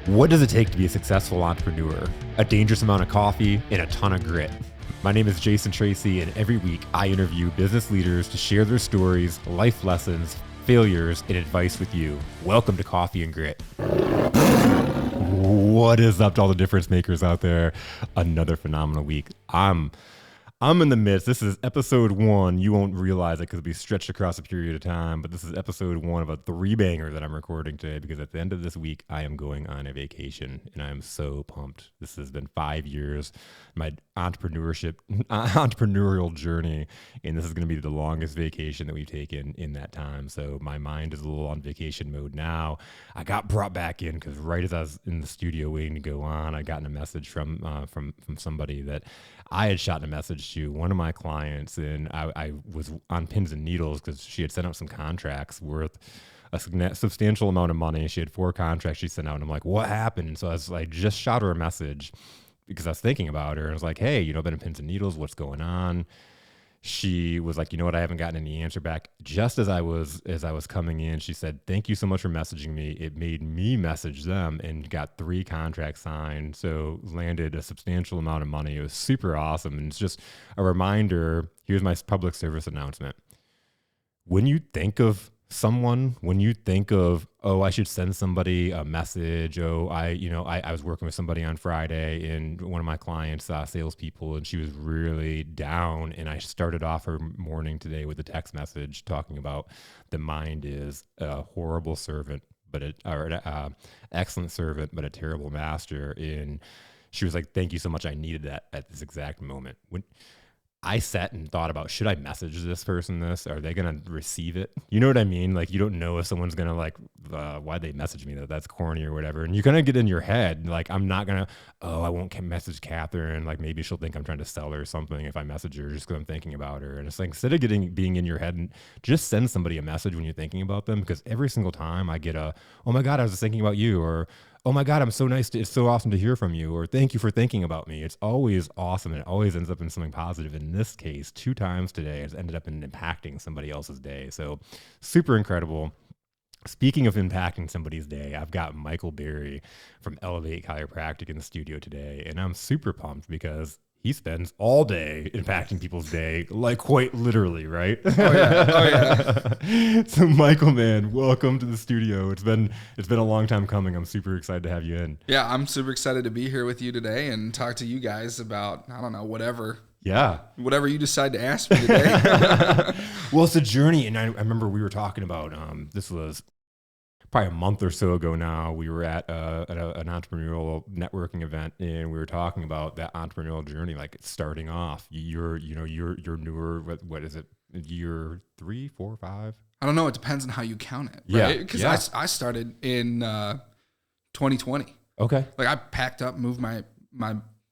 What does it take to be a successful entrepreneur? A dangerous amount of coffee and a ton of grit. My name is Jason Tracy, and every week I interview business leaders to share their stories, life lessons, failures, and advice with you. Welcome to Coffee and Grit. What is up to all the difference makers out there? Another phenomenal week. I'm in the midst. This is episode 1. You won't realize it because it'll be stretched across a period of time, but this is episode 1 of a 3-banger that I'm recording today because at the end of this week, I am going on a vacation and I am so pumped. This has been 5 years, my entrepreneurial journey, and this is going to be the longest vacation that we've taken in that time. So my mind is a little on vacation mode now. I got brought back in because right as I was in the studio waiting to go on, I got a message from somebody that I had shot a message to one of my clients, and I was on pins and needles because she had sent out some contracts worth a substantial amount of money. She had 4 contracts she sent out, and I'm like, what happened? And so I just shot her a message because I was thinking about her, and I was like, hey, I've been in pins and needles. What's going on? She was like, you know what? I haven't gotten any answer back. Just as I was coming in, she said, thank you so much for messaging me. It made me message them and got 3 contracts signed. So landed a substantial amount of money. It was super awesome. And it's just a reminder. Here's my public service announcement. When you think of someone, when you think of, oh, I should send somebody a message. Oh, I was working with somebody on Friday, and one of my clients, salespeople, and she was really down. And I started off her morning today with a text message talking about the mind is a horrible servant, an excellent servant, but a terrible master. And she was like, thank you so much. I needed that at this exact moment. When I sat and thought about, should I message this person this? Are they going to receive it? You know what I mean? Like, you don't know if someone's going to why'd they message me that's corny or whatever. And you kind of get in your head, like, I'm not going to, I won't message Catherine. Like, maybe she'll think I'm trying to sell her something if I message her just because I'm thinking about her. And it's like, instead of being in your head, and just send somebody a message when you're thinking about them. Because every single time I get oh my God, I was just thinking about you, or, oh my God, it's so awesome to hear from you, or thank you for thinking about me. It's always awesome, and it always ends up in something positive. In this case, 2 times today, it's ended up in impacting somebody else's day. So super incredible. Speaking of impacting somebody's day, I've got Michael Berry from Elevate Chiropractic in the studio today, and I'm super pumped because he spends all day impacting people's day, like quite literally, right? Oh yeah. So Michael, man, welcome to the studio. It's been a long time coming. I'm super excited to have you in. Yeah, I'm super excited to be here with you today and talk to you guys about, I don't know, whatever. Yeah. Whatever you decide to ask me today. Well, it's a journey. And I remember we were talking about, this was probably a month or so ago now. We were at an entrepreneurial networking event, and we were talking about that entrepreneurial journey, like it's starting off. You're newer. What is it? Year 3, 4, 5? I don't know. It depends on how you count it, right? Because I started in 2020. Okay. Like I packed up, moved my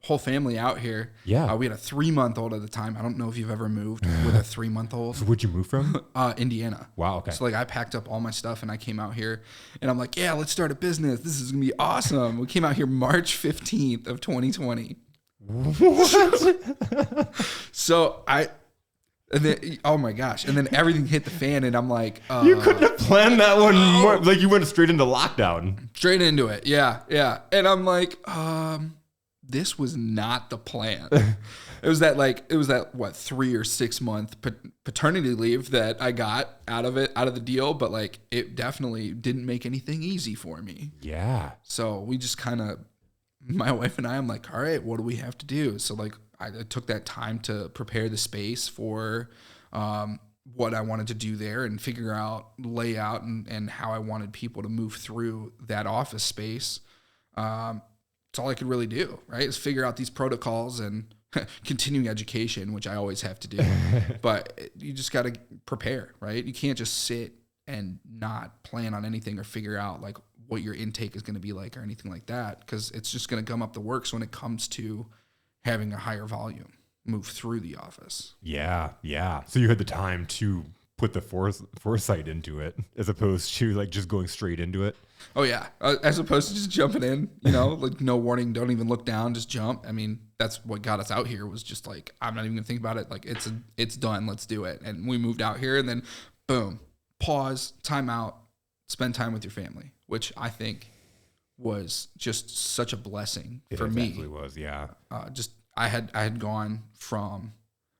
whole family out here. Yeah. We had a 3-month-old at the time. I don't know if you've ever moved with a 3-month-old. So where'd you move from? Indiana. Wow. Okay. So like I packed up all my stuff and I came out here and I'm like, yeah, let's start a business. This is gonna be awesome. We came out here March 15th of 2020. What? Oh my gosh. And then everything hit the fan and I'm like, you couldn't have planned that one more. Like you went straight into lockdown. Straight into it. Yeah. Yeah. And I'm like, this was not the plan. It was that 3 or 6 month paternity leave that I got out of the deal, but like it definitely didn't make anything easy for me. Yeah. So we just my wife and I'm like, all right, what do we have to do? So like I took that time to prepare the space for what I wanted to do there and figure out layout and how I wanted people to move through that office space. It's all I could really do, right? Is figure out these protocols and continuing education, which I always have to do. But you just got to prepare, right? You can't just sit and not plan on anything or figure out like what your intake is going to be like or anything like that, because it's just going to gum up the works when it comes to having a higher volume move through the office. Yeah, yeah. So you had the time to put the foresight into it as opposed to like just going straight into it. Oh yeah. As opposed to just jumping in, like no warning, don't even look down, just jump. I mean, that's what got us out here was just like, I'm not even gonna think about it. Like it's done. Let's do it. And we moved out here and then boom, pause, time out, spend time with your family, which I think was just such a blessing for It me. actually was, yeah. I had gone from,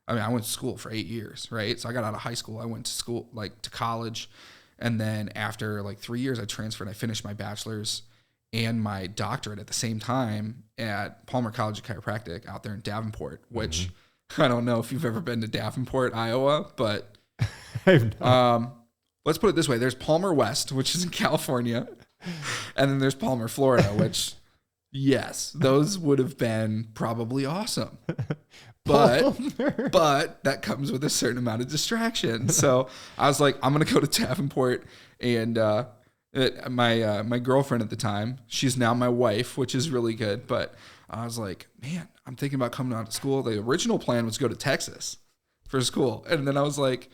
I mean, I went to school for 8 years, right? So I got out of high school, I went to school, like to college. And then after like 3 years, I transferred, I finished my bachelor's and my doctorate at the same time at Palmer College of Chiropractic out there in Davenport, which I don't know if you've ever been to Davenport, Iowa, but let's put it this way. There's Palmer West, which is in California. And then there's Palmer, Florida, which, yes, those would have been probably awesome. But that comes with a certain amount of distraction. So I was like, I'm going to go to Davenport. And my girlfriend at the time, she's now my wife, which is really good. But I was like, man, I'm thinking about coming out of school. The original plan was to go to Texas for school. And then I was like,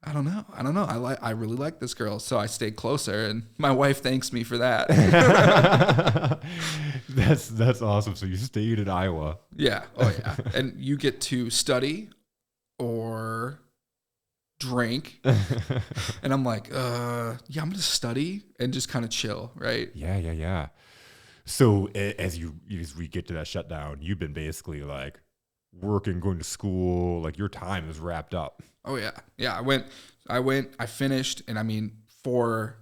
I don't know. I really like this girl. So I stayed closer, and my wife thanks me for that. That's awesome. So you stayed in Iowa. Yeah. Oh yeah. And you get to study or drink. And I'm like, yeah, I'm going to study and just kind of chill. Right. Yeah. So as we get to that shutdown, you've been basically like working, going to school, like your time is wrapped up. Oh yeah. Yeah. I finished. And I mean, for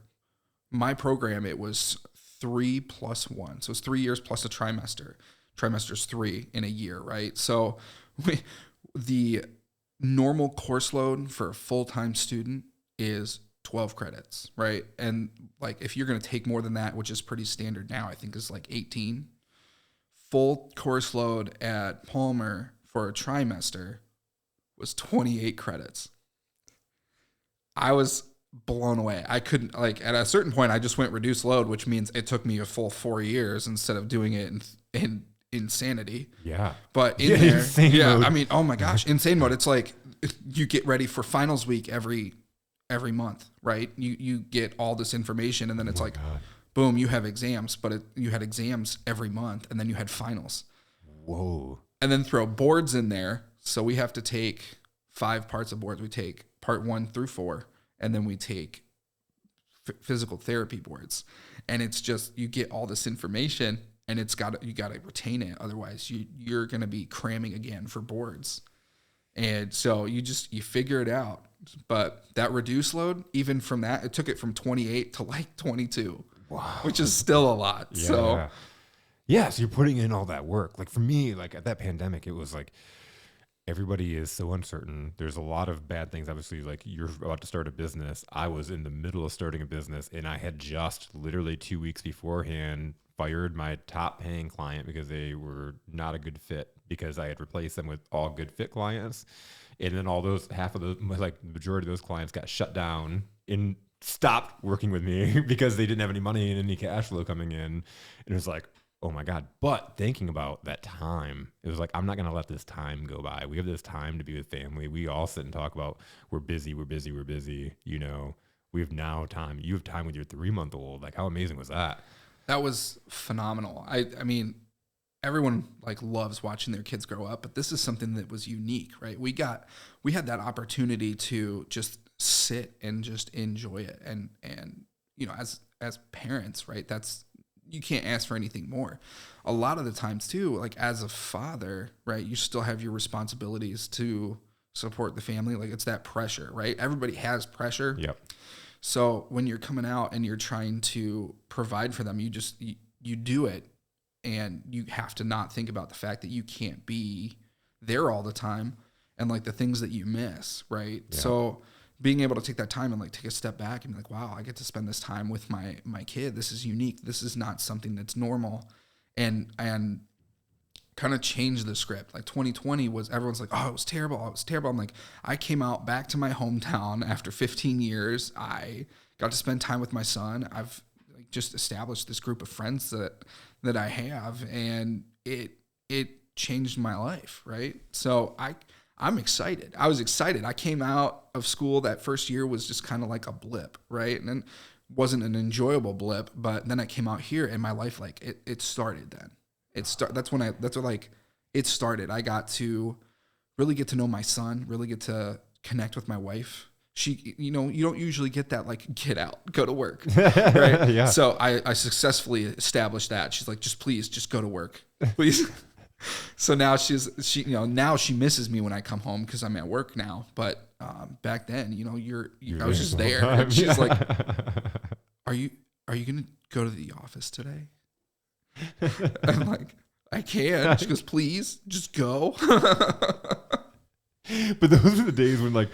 my program, it was 3+1. So it's 3 years plus a trimester. Trimester's 3 in a year. Right. So the normal course load for a full-time student is 12 credits. Right. And like, if you're going to take more than that, which is pretty standard now, I think is like 18. Full course load at Palmer for a trimester was 28 credits. I was blown away. I couldn't, like, at a certain point, I just went reduced load, which means it took me a full 4 years instead of doing it in insanity. Yeah. But in there, insane mode. I mean, oh my gosh, insane mode. It's like you get ready for finals week every month, right? You get all this information, and then it's like, boom, you have exams, but you had exams every month, and then you had finals. Whoa. And then throw boards in there. So we have to take 5 parts of boards. We take part 1 through 4, and then we take physical therapy boards. And it's just, you get all this information, and you got to retain it. Otherwise you're going to be cramming again for boards. And so you figure it out. But that reduced load, even from that, it took it from 28 to like 22, wow, which is still a lot. Yeah. So So you're putting in all that work. Like for me, like at that pandemic, it was like everybody is so uncertain. There's a lot of bad things. Obviously, like you're about to start a business. I was in the middle of starting a business, and I had just literally 2 weeks beforehand fired my top paying client because they were not a good fit, because I had replaced them with all good fit clients. And then half of those, like the majority of those clients got shut down and stopped working with me because they didn't have any money and any cash flow coming in. And it was like, oh my God. But thinking about that time, it was like, I'm not going to let this time go by. We have this time to be with family. We all sit and talk about, we're busy. You know, we have now time. You have time with your 3-month-old. Like, how amazing was that? That was phenomenal. I mean, everyone like loves watching their kids grow up, but this is something that was unique, right? We had that opportunity to just sit and just enjoy it. And, you know, as parents, right, you can't ask for anything more. A lot of the times too, like as a father, right, you still have your responsibilities to support the family. Like it's that pressure, right? Everybody has pressure. Yep. So when you're coming out and you're trying to provide for them, you do it, and you have to not think about the fact that you can't be there all the time and like the things that you miss, right? Yeah. So being able to take that time and like take a step back and be like, wow, I get to spend this time with my kid. This is unique. This is not something that's normal. And kind of change the script. Like 2020 was, everyone's like, oh, it was terrible. I'm like, I came out back to my hometown after 15 years. I got to spend time with my son. I've like just established this group of friends that I have, and it changed my life. Right. So I'm excited. I was excited. I came out of school, that first year was just kind of like a blip. Right. And then wasn't an enjoyable blip, but then I came out here and my life, like it started then. That's when it started. I got to really get to know my son, really get to connect with my wife, you don't usually get that, like, get out, go to work. Right. Yeah. So I successfully established that. She's like, please just go to work, please. So now now she misses me when I come home because I'm at work now. But back then, I was just there. And she's like, are you going to go to the office today? I'm like, I can. She goes, please just go. But those are the days when, like,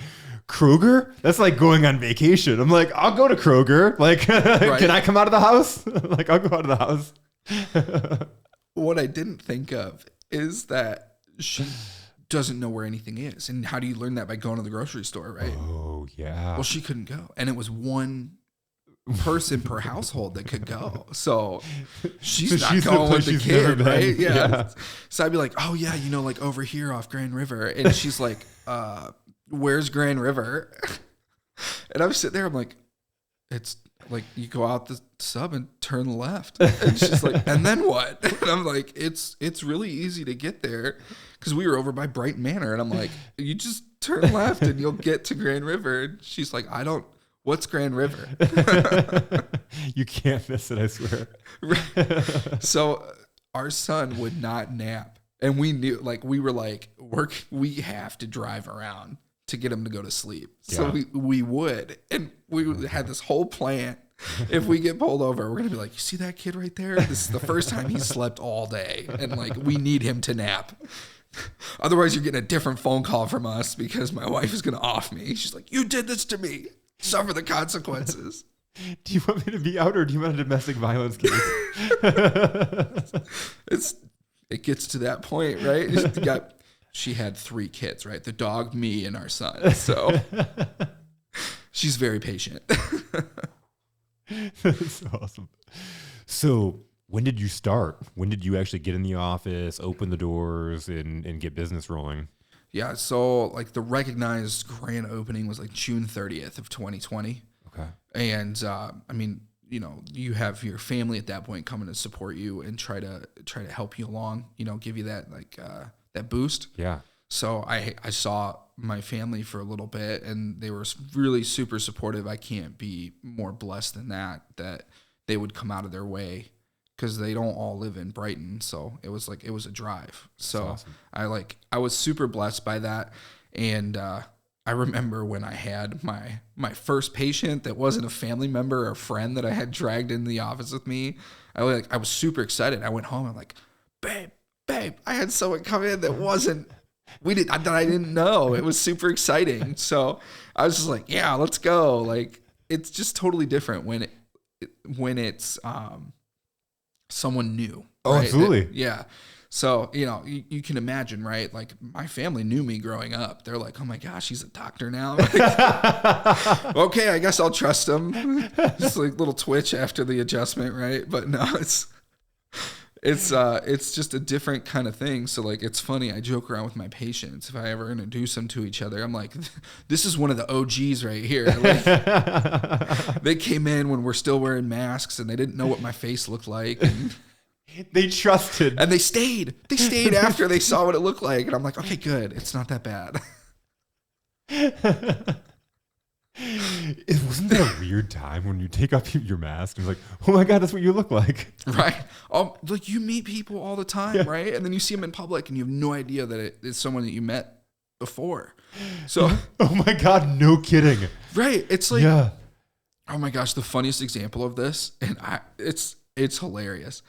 Kroger, that's like going on vacation. I'm like, I'll go to Kroger. Like, Right. Can I come out of the house? Like, I'll go out of the house. What I didn't think of is that she doesn't know where anything is. And how do you learn that? By going to the grocery store, right? Oh, yeah. Well, she couldn't go. And it was one person per household that could go. So she's not going with the kid, right? Yeah. So I'd be like, oh, yeah, like over here off Grand River. And she's like, where's Grand River? And I'm sitting there, I'm like, it's like you go out the sub and turn left. And she's like, and then what? And I'm like, it's really easy to get there because we were over by Brighton Manor. And I'm like, you just turn left and you'll get to Grand River. And she's like, what's Grand River? You can't miss it, I swear. Right. So our son would not nap. And we knew, like, we were like, we have to drive around to get him to go to sleep. So we would. And we had this whole plan. If we get pulled over, we're going to be like, you see that kid right there? This is the first time he slept all day. And, like, we need him to nap. Otherwise, you're getting a different phone call from us because my wife is going to off me. She's like, you did this to me. Suffer the consequences. Do you want me to be out or do you want a domestic violence case? It gets to that point, right? She had 3 kids, right? The dog, me, and our son. So she's very patient. That's awesome. So when did you start? When did you actually get in the office, open the doors, and get business rolling? Yeah, so like the recognized grand opening was like June 30th of 2020. Okay. And I mean, you have your family at that point coming to support you and try to help you along, give you that that boost. Yeah. So I saw my family for a little bit and they were really super supportive. I can't be more blessed than that they would come out of their way because they don't all live in Brighton. So it was a drive. So awesome. I was super blessed by that. And I remember when I had my first patient that wasn't a family member or a friend that I had dragged in the office with me. I was super excited. I went home. I'm like, babe, I had someone come in that wasn't. That I didn't know. It was super exciting. So I was just like, yeah, let's go. Like, it's just totally different when it's someone new. Oh, right? absolutely. Yeah. So, you can imagine, right? Like, my family knew me growing up. They're like, oh my gosh, he's a doctor now. Like, okay, I guess I'll trust him. Just like little twitch after the adjustment, right? But no, it's just a different kind of thing. So, like, it's funny. I joke around with my patients. If I ever introduce them to each other, I'm like, this is one of the OGs right here. Like, they came in when we're still wearing masks and they didn't know what my face looked like. And they trusted. And they stayed. They stayed after they saw what it looked like. And I'm like, okay, good. It's not that bad. Wasn't that a weird time when you take off your mask and it's like, oh my God, that's what you look like. Right. Like, you meet people all the time, right? And then you see them in public and you have no idea that it's someone that you met before. So, oh my God, no kidding. Right. It's like, yeah. Oh my gosh, the funniest example of this, and it's hilarious.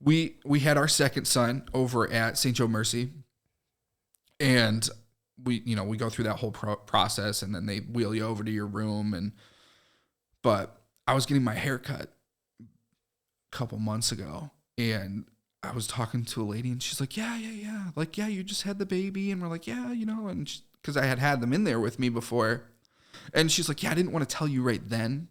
We had our second son over at St. Joe Mercy, and we go through that whole process, and then they wheel you over to your room. But I was getting my hair cut a couple months ago, and I was talking to a lady, and she's like, yeah. Like, yeah, you just had the baby. And we're like, yeah, and because I had them in there with me before. And she's like, yeah, I didn't want to tell you right then,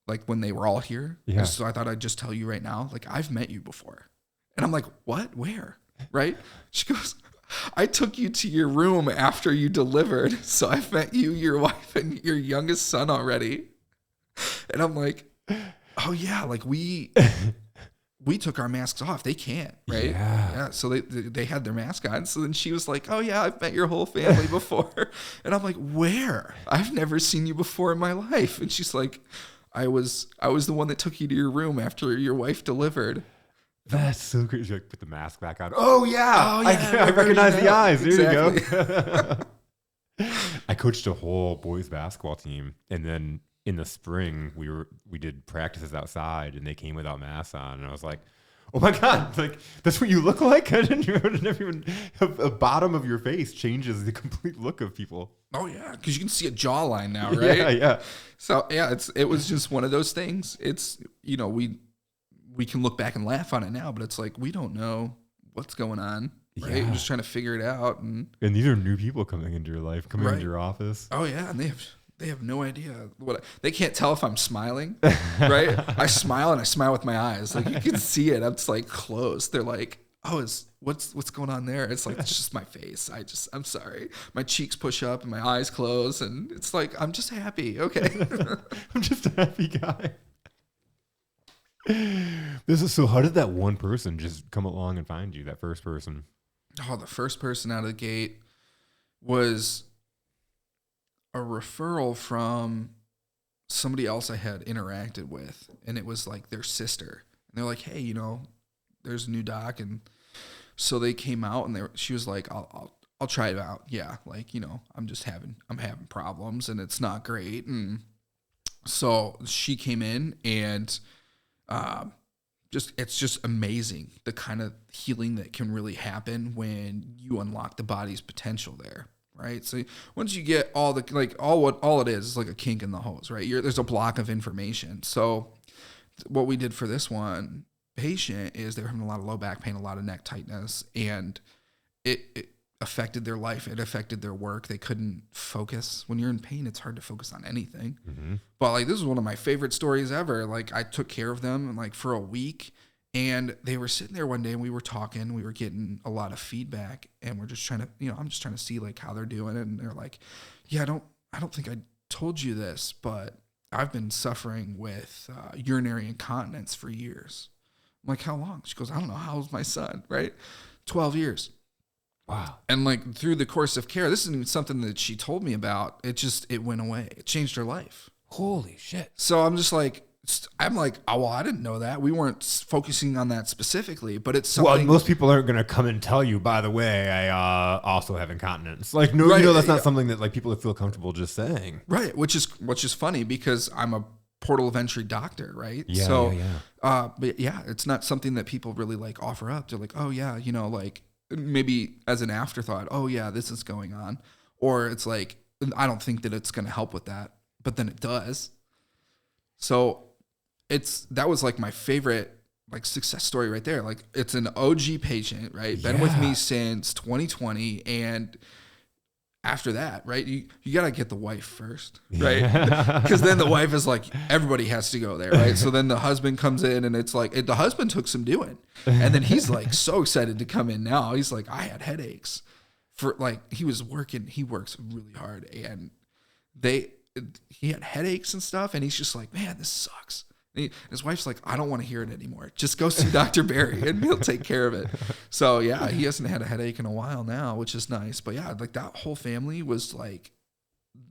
like when they were all here. Yeah. So I thought I'd just tell you right now, like, I've met you before. And I'm like, what? Where? Right? She goes, I took you to your room after you delivered. So I've met you, your wife, and your youngest son already. And I'm like, oh yeah, like we we took our masks off. They can't, right? Yeah. So they had their mask on. So then she was like, oh yeah, I've met your whole family before. And I'm like, where? I've never seen you before in my life. And she's like, I was the one that took you to your room after your wife delivered. That's so great. You like put the mask back on. Oh yeah. I remember recognize the eyes. There Exactly. you go. I coached a whole boys basketball team, and then in the spring we did practices outside, and they came without masks on, and I was like, oh my God, like that's what you look like? I didn't even a bottom of your face changes the complete look of people. Oh yeah, because you can see a jawline now, right? Yeah. So yeah, it was just one of those things. It's, you know, we can look back and laugh on it now, but it's like we don't know what's going on, right? Yeah. We're just trying to figure it out, and these are new people coming into your life, coming into your office. Oh yeah, and they have no idea they can't tell if I'm smiling, right? I smile and I smile with my eyes, like you can see it. I'm just like closed. They're like, oh, what's going on there? It's like, it's just my face. I'm sorry. My cheeks push up and my eyes close, and it's like, I'm just happy. Okay. I'm just a happy guy. So how did that one person just come along and find you, that first person? Oh, the first person out of the gate was a referral from somebody else I had interacted with, and it was like their sister. And they're like, hey, you know, there's a new doc, and so they came out, and she was like, I'll try it out. Yeah, like, you know, I'm having problems, and it's not great. And so she came in, and it's just amazing the kind of healing that can really happen when you unlock the body's potential there, right? So once you get all it is like a kink in the hose, right? There's a block of information. So what we did for this one patient is they were having a lot of low back pain, a lot of neck tightness, and it affected their life. It affected their work. They couldn't focus. When you're in pain, it's hard to focus on anything. Mm-hmm. But like, this is one of my favorite stories ever. Like, I took care of them like for a week, and they were sitting there one day, and we were talking. We were getting a lot of feedback, and we're just trying to, you know, I'm just trying to see like how they're doing. And they're like, yeah, I don't think I told you this, but I've been suffering with urinary incontinence for years. I'm like, how long? She goes, I don't know. How old's my son? Right? 12 years. Wow. And like through the course of care, this isn't even something that she told me about. It went away. It changed her life. Holy shit. So I'm like, oh, well, I didn't know that. We weren't focusing on that specifically, but it's something. Well, most people aren't going to come and tell you, by the way, I also have incontinence. Like, no, right. You know, that's not something that like people feel comfortable just saying. Right. Which is funny because I'm a portal of entry doctor, right? Yeah. So, yeah. But yeah, it's not something that people really like offer up. They're like, oh yeah, you know, like maybe as an afterthought, oh yeah, this is going on. Or it's like, I don't think that it's going to help with that, but then it does. So that was like my favorite like success story right there. Like, it's an OG patient, right? Been with me since 2020. And after that, right, you got to get the wife first, right? Because then the wife is like, everybody has to go there, right? So then the husband comes in, and it's like, the husband took some doing. And then he's like so excited to come in now. He's like, I had headaches for like, he was working, he works really hard, and he had headaches and stuff. And he's just like, man, this sucks. And his wife's like, I don't want to hear it anymore. Just go see Dr. Barry and he'll take care of it. So yeah, he hasn't had a headache in a while now, which is nice. But yeah, like that whole family was like,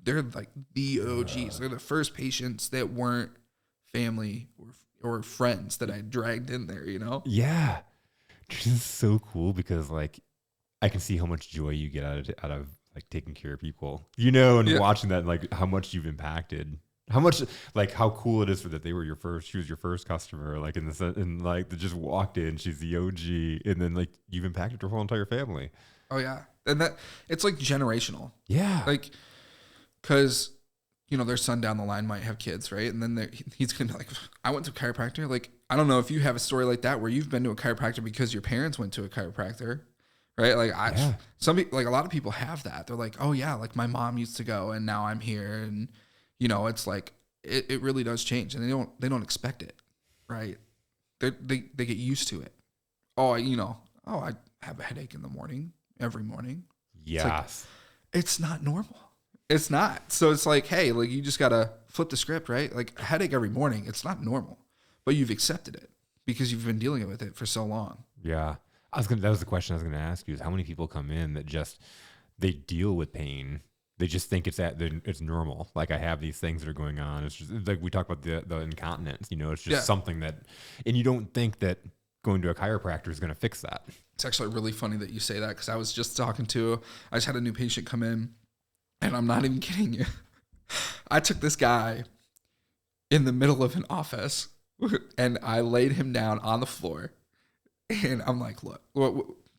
they're like the OGs. They're the first patients that weren't family or friends that I dragged in there, you know? Yeah. This is so cool because like, I can see how much joy you get out of like taking care of people, you know, and watching that, like how much you've impacted. How much, like, how cool it is for that she was your first customer, like they just walked in, she's the OG, and then like you've impacted her whole entire family. Oh yeah. And that it's like generational. Yeah. Like, cause you know, their son down the line might have kids, right? And then he's going to be like, I went to a chiropractor. Like, I don't know if you have a story like that where you've been to a chiropractor because your parents went to a chiropractor, right? Like some people, like a lot of people have that. They're like, oh yeah, like my mom used to go and now I'm here. And you know, it's like, it really does change, and they don't expect it, right? They get used to it. I have a headache in the morning, every morning. Yes. It's not normal. It's not. So it's like, hey, like you just got to flip the script, right? Like a headache every morning, it's not normal, but you've accepted it. because you've been dealing with it for so long. Yeah. That was the question I was going to ask you, is how many people come in that just, they deal with pain. They just think it's normal. Like, I have these things that are going on. It's just like we talk about the incontinence, it's just something that, and you don't think that going to a chiropractor is going to fix that. It's actually really funny that you say that, because I just had a new patient come in, and I'm not even kidding you. I took this guy in the middle of an office and I laid him down on the floor, and I'm like, look,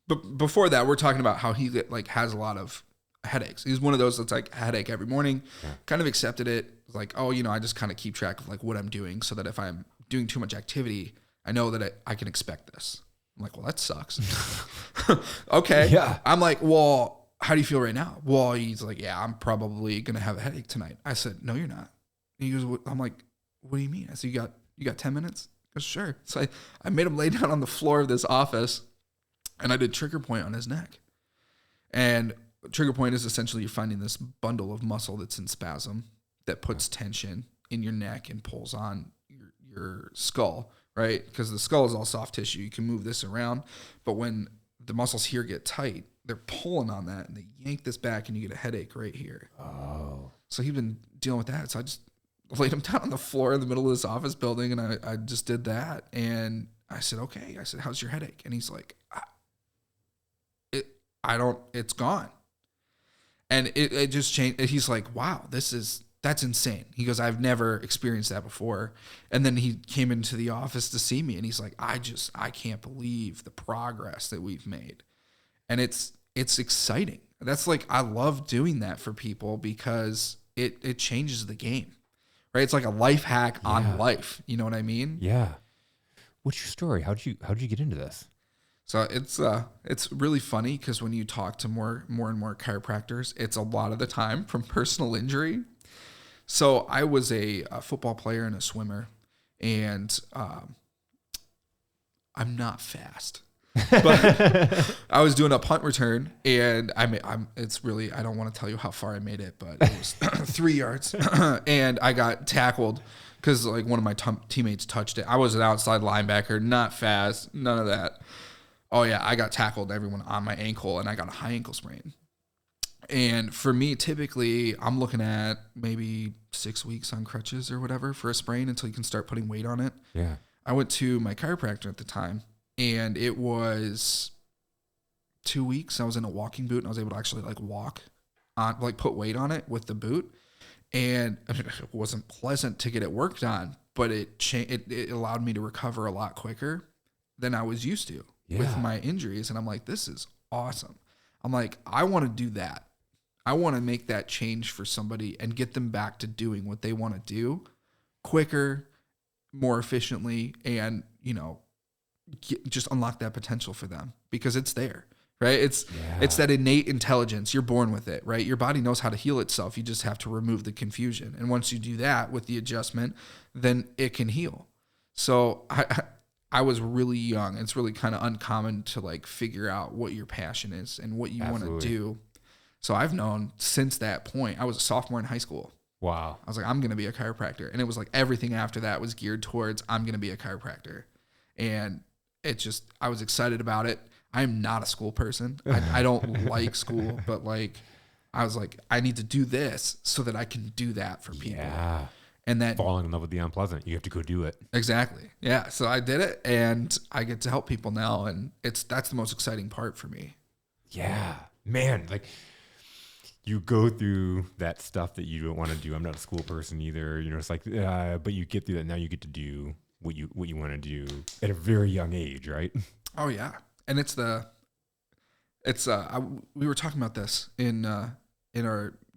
but before that, we're talking about how he like has a lot of headaches. He's one of those that's like headache every morning, kind of accepted it. Like, oh, I just kind of keep track of like what I'm doing, so that if I'm doing too much activity, I know that I can expect this. I'm like, well, that sucks. Okay. Yeah. I'm like, well, how do you feel right now? Well, he's like, yeah, I'm probably going to have a headache tonight. I said, no, you're not. And he goes, I'm like, what do you mean? I said, you got 10 minutes? He goes, sure. So I made him lay down on the floor of this office, and I did trigger point on his neck. And trigger point is essentially you're finding this bundle of muscle that's in spasm that puts tension in your neck and pulls on your skull, right? Because the skull is all soft tissue. You can move this around. But when the muscles here get tight, they're pulling on that, and they yank this back, and you get a headache right here. Oh. So he's been dealing with that. So I just laid him down on the floor in the middle of this office building, and I just did that. And I said, okay. I said, how's your headache? And he's like, it's gone. And it just changed. He's like, wow, that's insane. He goes, I've never experienced that before. And then he came into the office to see me, and he's like, I can't believe the progress that we've made. And it's exciting. That's like, I love doing that for people, because it changes the game, right? It's like a life hack on life. You know what I mean? Yeah. What's your story? How'd you get into this? So it's really funny, because when you talk to more and more chiropractors, it's a lot of the time from personal injury. So I was a football player and a swimmer, and I'm not fast, but I was doing a punt return, and I don't want to tell you how far I made it, but it was 3 yards, and I got tackled because like one of my teammates touched it. I was an outside linebacker, not fast, none of that. Oh yeah, I got tackled, everyone on my ankle, and I got a high ankle sprain. And for me, typically, I'm looking at maybe 6 weeks on crutches or whatever for a sprain until you can start putting weight on it. Yeah. I went to my chiropractor at the time, and it was 2 weeks. I was in a walking boot, and I was able to actually like walk on, like put weight on it with the boot. And I mean, it wasn't pleasant to get it worked on, but it allowed me to recover a lot quicker than I was used to with my injuries. And I'm like, this is awesome. I'm like, I want to do that. I want to make that change for somebody and get them back to doing what they want to do quicker, more efficiently, and, just unlock that potential for them, because it's there, right? It's that innate intelligence. You're born with it, right? Your body knows how to heal itself. You just have to remove the confusion. And once you do that with the adjustment, then it can heal. So I was really young. It's really kind of uncommon to like figure out what your passion is and what you want to do. So I've known since that point. I was a sophomore in high school. Wow. I was like, I'm going to be a chiropractor. And it was like everything after that was geared towards, I'm going to be a chiropractor. And I was excited about it. I'm not a school person. I don't like school, but like, I was like, I need to do this so that I can do that for people. Yeah. And that falling in love with the unpleasant, you have to go do it. Exactly. Yeah. So I did it, and I get to help people now. And that's the most exciting part for me. Yeah, man. Like, you go through that stuff that you don't want to do. I'm not a school person either. It's like, but you get through that. Now you get to do what you want to do at a very young age, right? Oh yeah. And we were talking about this in that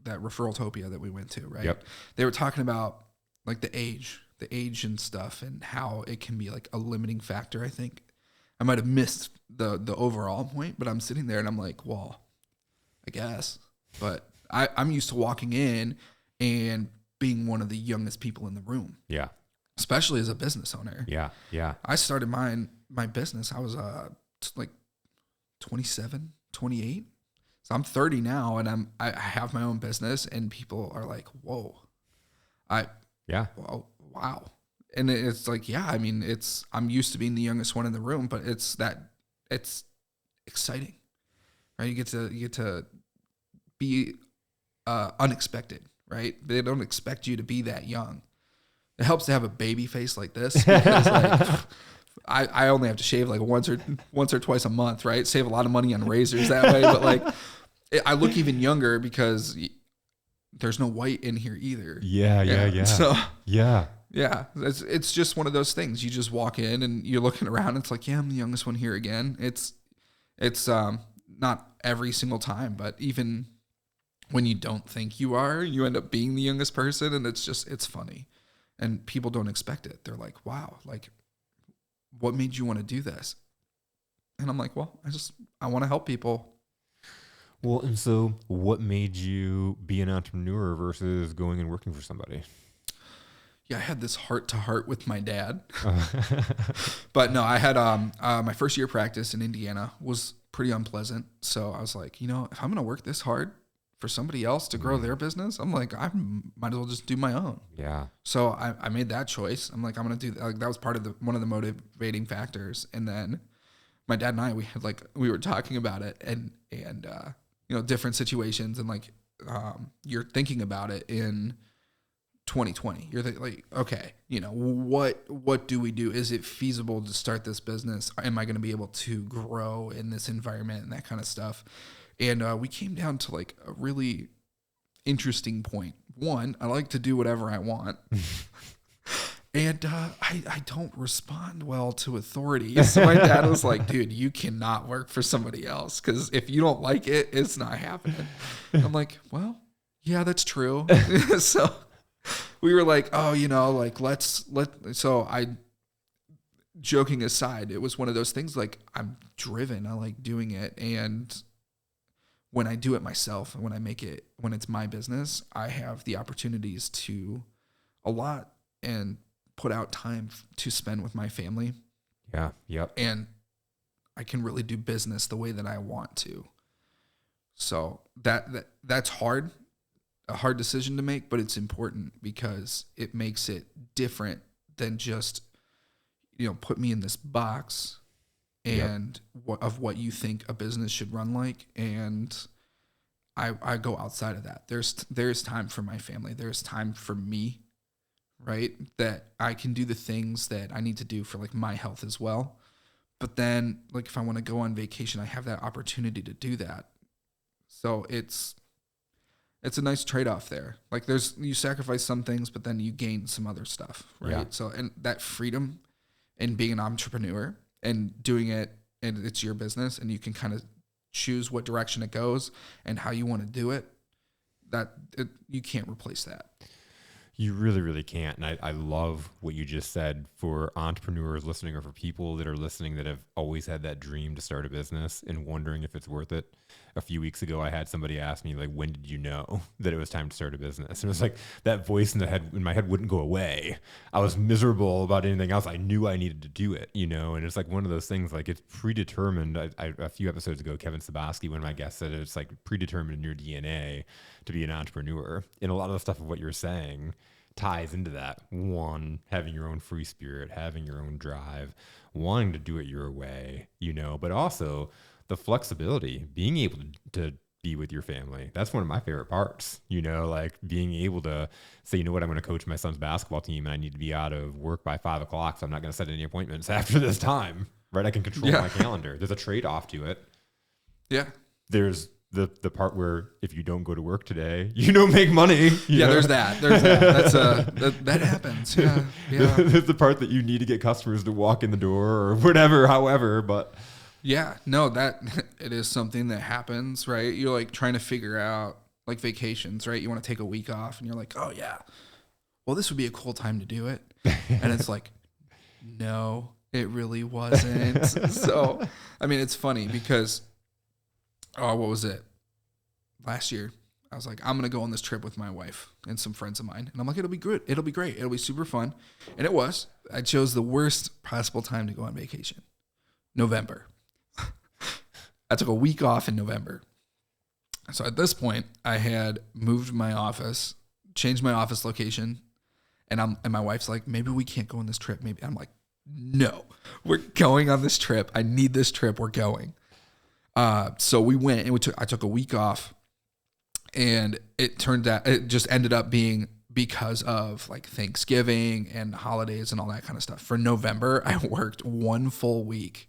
Referraltopia that we went to, right? Yep. They were talking about like the age and stuff, and how it can be like a limiting factor. I think I might have missed the overall point, but I'm sitting there and I'm like, well, I guess, but I'm used to walking in and being one of the youngest people in the room. Yeah. Especially as a business owner. Yeah. Yeah. I started my business. I was like 27, 28. So I'm 30 now, and I have my own business, and people are like, whoa. Wow. and it's like, yeah, I mean, I'm used to being the youngest one in the room, but it's exciting, right? You get to be unexpected, right? They don't expect you to be that young. It helps to have a baby face like this, because like I only have to shave like once or twice a month, right? Save a lot of money on razors that way, but like I look even younger because there's no white in here either. Yeah. So yeah. It's just one of those things. You just walk in and you're looking around. And it's like, yeah, I'm the youngest one here again. It's not every single time, but even when you don't think you are, you end up being the youngest person, and it's funny, and people don't expect it. They're like, wow, like, what made you want to do this? And I'm like, well, I want to help people. Well, and so what made you be an entrepreneur versus going and working for somebody? Yeah, I had this heart-to-heart with my dad. But no, I had my first year of practice in Indiana was pretty unpleasant. So I was like, if I'm going to work this hard for somebody else to grow their business, I'm like, I might as well just do my own. Yeah. So I made that choice. I'm like, I'm going to do that. Like, that was part of one of the motivating factors. And then my dad and I, we were talking about it and different situations, and like, you're thinking about it in 2020. You're like, okay, what do we do? Is it feasible to start this business? Am I going to be able to grow in this environment and that kind of stuff? And we came down to like a really interesting point. One, I like to do whatever I want. And I don't respond well to authority. So my dad was like, dude, you cannot work for somebody else, because if you don't like it, it's not happening. I'm like, well, yeah, that's true. So we were like, oh, like so joking aside, it was one of those things, like, I'm driven. I like doing it. And when I do it myself, and when it's my business, I have the opportunities to a lot and put out time to spend with my family. Yeah. Yep. And I can really do business the way that I want to. So that's hard, a hard decision to make, but it's important because it makes it different than just, put me in this box and of what you think a business should run like. And I go outside of that. There's time for my family. There's time for me, right? That I can do the things that I need to do for like my health as well. But then, like, if I want to go on vacation, I have that opportunity to do that. So it's a nice trade-off there. Like, you sacrifice some things, but then you gain some other stuff, right? Yeah. So, and that freedom and being an entrepreneur and doing it, and it's your business, and you can kind of choose what direction it goes and how you want to do it, you can't replace that. You really, really can't. And I love what you just said for entrepreneurs listening, or for people that are listening that have always had that dream to start a business and wondering if it's worth it. A few weeks ago, I had somebody ask me, like, when did you know that it was time to start a business? And it was like that voice in my head wouldn't go away. I was miserable about anything else. I knew I needed to do it, and it's like one of those things, like, it's predetermined. A few episodes ago, Kevin Sabaski, one of my guests, said it's like predetermined in your DNA to be an entrepreneur. And a lot of the stuff of what you're saying ties into that. One, having your own free spirit, having your own drive, wanting to do it your way, but also the flexibility, being able to be with your family. That's one of my favorite parts, like being able to say, I'm going to coach my son's basketball team and I need to be out of work by 5:00. So I'm not going to set any appointments after this time, right? I can control my calendar. There's a trade-off to it. Yeah. There's the part where if you don't go to work today, you don't make money. You know? There's that. That happens. Yeah. There's the part that you need to get customers to walk in the door or whatever, however, but yeah, no, that it is something that happens, right? You're like trying to figure out, like, vacations, right? You want to take a week off and you're like, oh yeah, well, this would be a cool time to do it. And it's like, no, it really wasn't. So, I mean, it's funny because, what was it? Last year, I was like, I'm going to go on this trip with my wife and some friends of mine. And I'm like, it'll be good. It'll be great. It'll be super fun. And it was. I chose the worst possible time to go on vacation. November. I took a week off in November. So at this point, I had moved my office, changed my office location, And my wife's like, maybe we can't go on this trip. Maybe I'm like, no, we're going on this trip. I need this trip. We're going. So we went and I took a week off, and it just ended up being because of like Thanksgiving and holidays and all that kind of stuff. For November, I worked 1 full week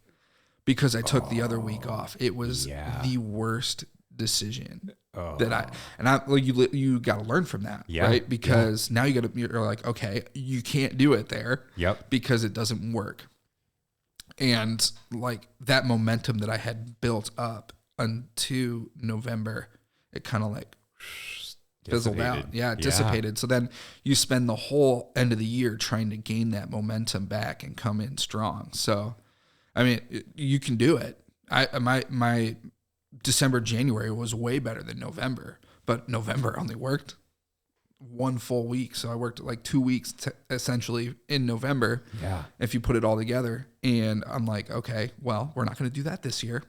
because I took the other week off. It was the worst decision you got to learn from that, right? Because now you're like, okay, you can't do it there because it doesn't work. And like that momentum that I had built up until November, it kind of like fizzled out. Yeah, it dissipated. So then you spend the whole end of the year trying to gain that momentum back and come in strong. So, I mean, you can do it. My December, January was way better than November, but November only worked 1 full week. So I worked like 2 weeks essentially in November. Yeah. If you put it all together, and I'm like, okay, well, we're not going to do that this year.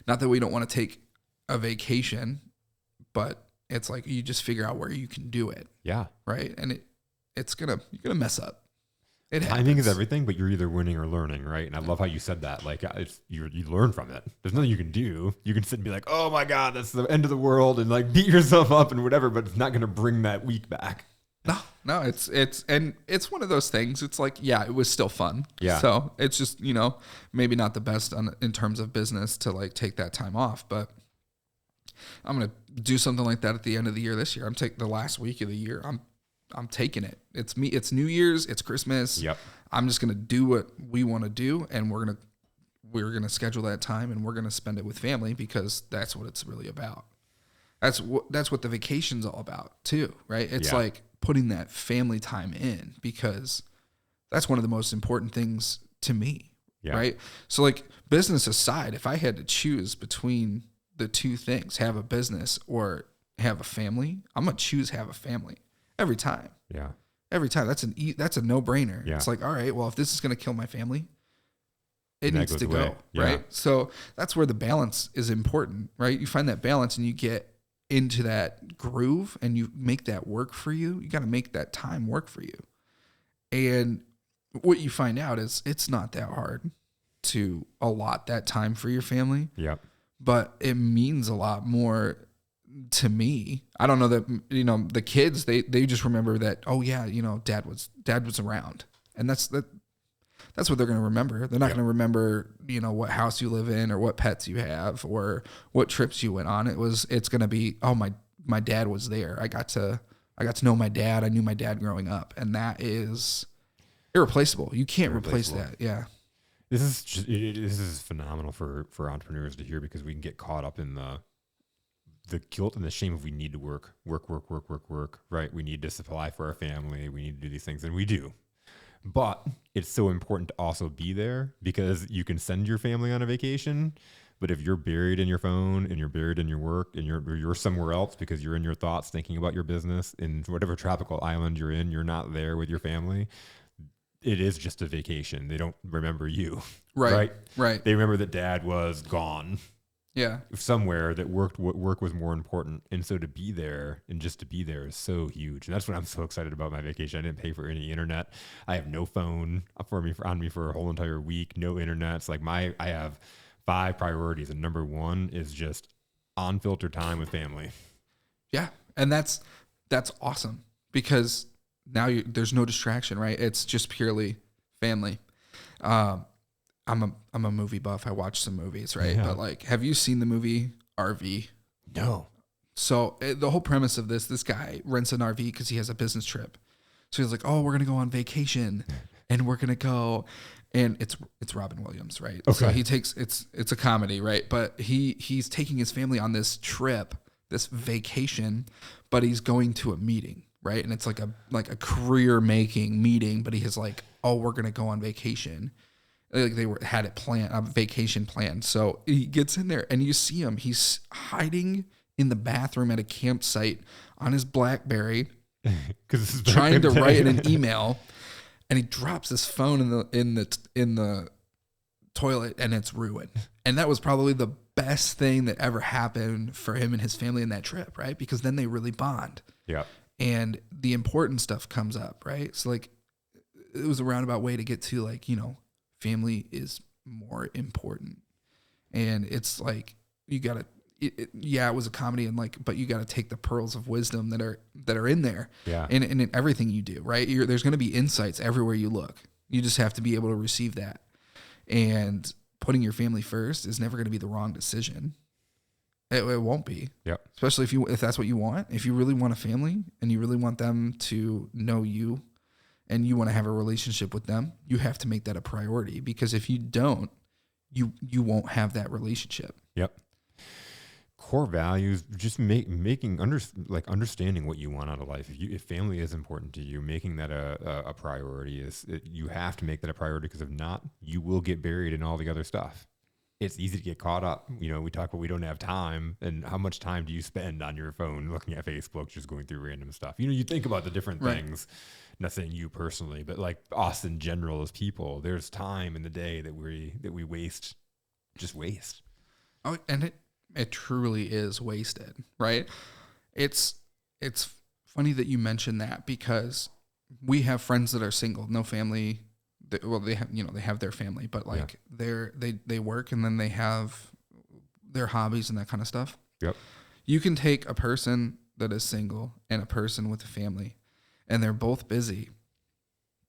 Not that we don't want to take a vacation, but it's like, you just figure out where you can do it. Yeah. Right. And you're going to mess up. Timing is everything, but you're either winning or learning, right? And I love how you said that. Like, you learn from it. There's nothing you can do. You can sit and be like, oh my God, that's the end of the world, and like beat yourself up and whatever, but it's not going to bring that week back. No, it's one of those things. It's like, yeah, it was still fun. Yeah. So it's just, maybe not the best in terms of business to like take that time off, but I'm going to do something like that at the end of the year this year. I'm taking the last week of the year. I'm taking it. It's me. It's New Year's. It's Christmas. Yep. I'm just going to do what we want to do. And we're going to schedule that time, and we're going to spend it with family, because that's what it's really about. That's what the vacation's all about too, right? It's like putting that family time in, because that's one of the most important things to me. Yeah. Right. So like, business aside, if I had to choose between the two things, have a business or have a family, I'm going to choose have a family. Every time. Yeah. Every time. That's a no-brainer. Yeah. It's like, all right, well, if this is going to kill my family, it needs to go, right? So that's where the balance is important, right? You find that balance and you get into that groove and you make that work for you. You got to make that time work for you. And what you find out is it's not that hard to allot that time for your family. Yeah. But it means a lot more to me. I don't know that, the kids, they just remember that, oh yeah, dad was around, and that's what they're going to remember. They're not going to remember, what house you live in or what pets you have or what trips you went on. It's going to be, oh, my dad was there. I got to know my dad. I knew my dad growing up, and that is irreplaceable. You can't replace that. Yeah. This is phenomenal for entrepreneurs to hear, because we can get caught up in the guilt and the shame of we need to work, right? We need to supply for our family. We need to do these things, and we do. But it's so important to also be there, because you can send your family on a vacation, but if you're buried in your phone and you're buried in your work and you're somewhere else because you're in your thoughts thinking about your business in whatever tropical island you're in, you're not there with your family. It is just a vacation. They don't remember you. Right. They remember that dad was gone. Yeah. Somewhere that work was more important. And so to be there, and just to be there, is so huge. And that's what I'm so excited about my vacation. I didn't pay for any internet. I have no phone on me for a whole entire week. No internet. It's like I have 5 priorities, and number 1 is just unfiltered time with family. Yeah. And that's awesome, because now there's no distraction, right? It's just purely family. I'm a movie buff. I watch some movies, right? Yeah. But like, have you seen the movie RV? No. So the whole premise of this guy rents an RV because he has a business trip. So he's like, oh, we're going to go on vacation, and we're going to go, and it's Robin Williams, right? Okay. So he takes, it's a comedy, right? But he's taking his family on this trip, this vacation, but he's going to a meeting, right? And it's like a career making meeting, but he has like, oh, we're going to go on vacation. Like they had it planned, a vacation planned. So he gets in there and you see him. He's hiding in the bathroom at a campsite on his BlackBerry, trying to write an email, and he drops his phone in the toilet, and it's ruined. And that was probably the best thing that ever happened for him and his family in that trip, right? Because then they really bond. Yeah. and the important stuff comes up, right? So like it was a roundabout way to get to like, family is more important. And it's like, you got to, it was a comedy and like, but you got to take the pearls of wisdom that are in there and in everything you do, right? There's going to be insights everywhere you look. You just have to be able to receive that. And putting your family first is never going to be the wrong decision. It won't be. Yep. Especially if that's what you want. If you really want a family and you really want them to know you and you want to have a relationship with them, you have to make that a priority, because if you don't, you won't have that relationship. Yep. Core values, just understanding what you want out of life. If family is important to you, making that a priority you have to make that a priority, because if not, you will get buried in all the other stuff. It's easy to get caught up. We talk about we don't have time, and how much time do you spend on your phone looking at Facebook, just going through random stuff? You think about the different things, not saying you personally, but like us in general as people, there's time in the day that we waste. Oh, and it truly is wasted, right? It's funny that you mentioned that, because we have friends that are single, no family. They have their family, but like they work, and then they have their hobbies and that kind of stuff. Yep. You can take a person that is single and a person with a family, and they're both busy,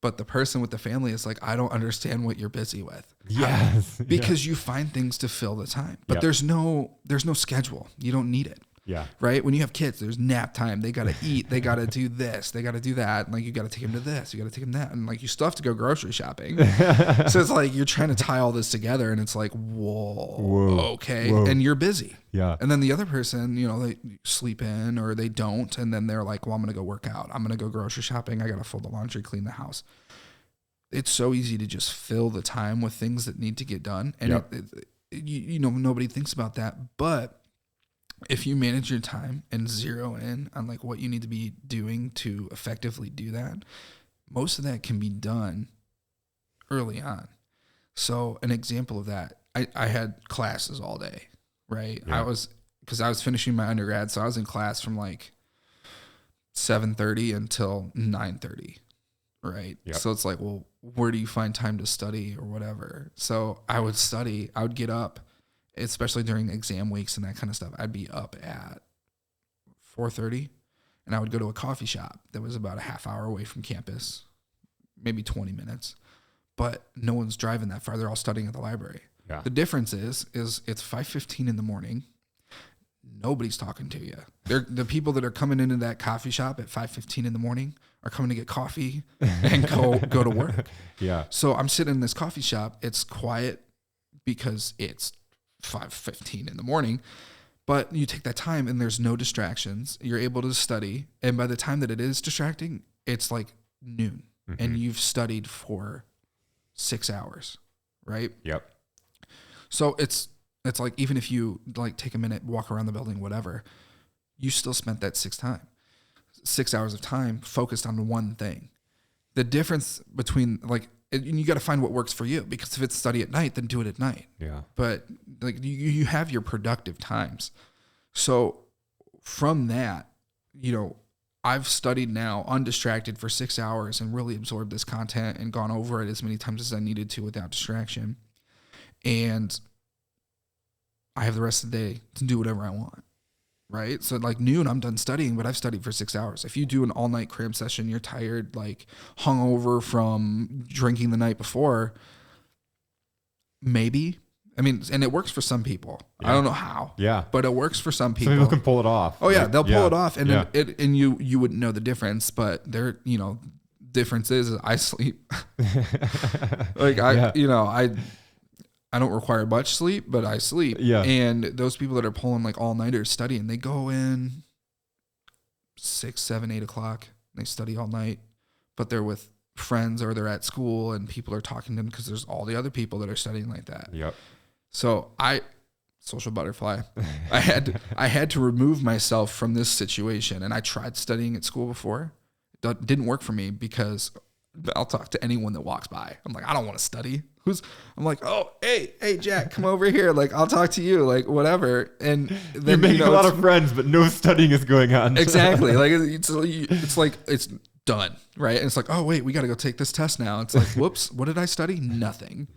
but the person with the family is like, I don't understand what you're busy with. Yes. Because you find things to fill the time, but there's no schedule. You don't need it. Yeah. Right. When you have kids, there's nap time. They got to eat. They got to do this. They got to do that. And like, you got to take them to this. You got to take them that. And like, you still have to go grocery shopping. So it's like, you're trying to tie all this together, and it's like, whoa. Okay. Whoa. And you're busy. Yeah. And then the other person, they sleep in or they don't. And then they're like, well, I'm going to go work out. I'm going to go grocery shopping. I got to fold the laundry, clean the house. It's so easy to just fill the time with things that need to get done. And nobody thinks about that. But if you manage your time and zero in on like what you need to be doing to effectively do that, most of that can be done early on. So an example of that, I had classes all day, right? Yeah. Because I was finishing my undergrad, so I was in class from like 7:30 until 9:30, right? Yep. So it's like, well, where do you find time to study or whatever? So I would study. I would get up, especially during exam weeks and that kind of stuff. I'd be up at 4:30, and I would go to a coffee shop that was about a half hour away from campus, maybe 20 minutes. But no one's driving that far. They're all studying at the library. Yeah. The difference is it's 5:15 in the morning. Nobody's talking to you. The people that are coming into that coffee shop at 5:15 in the morning are coming to get coffee and go to work. Yeah. So I'm sitting in this coffee shop. It's quiet because it's 5:15 in the morning, but you take that time and there's no distractions. You're able to study. And by the time that it is distracting, it's like noon and you've studied for 6 hours, right? Yep. So it's like, even if you like take a minute, walk around the building, whatever, you still spent that 6 hours of time focused on one thing. The difference between like, and you got to find what works for you, because if it's study at night, then do it at night. Yeah. But like you have your productive times. So from that, I've studied now undistracted for 6 hours and really absorbed this content and gone over it as many times as I needed to without distraction. And I have the rest of the day to do whatever I want. Right. So like noon, I'm done studying, but I've studied for 6 hours. If you do an all night cram session, you're tired, like hungover from drinking the night before. Maybe. I mean, and it works for some people. Yeah. I don't know how. Yeah. But it works for some people. Some people can pull it off. Oh yeah, they'll pull it off, and and you wouldn't know the difference. But difference is I sleep. Like I don't require much sleep, but I sleep. Yeah. And those people that are pulling like all-nighters studying, they go in 6, 7, 8 o'clock. They study all night, but they're with friends or they're at school and people are talking to them because there's all the other people that are studying like that. Yep. So social butterfly, I had to remove myself from this situation. And I tried studying at school before. It didn't work for me because I'll talk to anyone that walks by. I'm like, I don't want to study. I'm like, oh, hey, Jack, come over here. Like, I'll talk to you, like, whatever. And then you're making a lot of friends, but no studying is going on. Exactly. Like, it's like, it's done, right? And it's like, oh, wait, we got to go take this test now. It's like, whoops, what did I study? Nothing.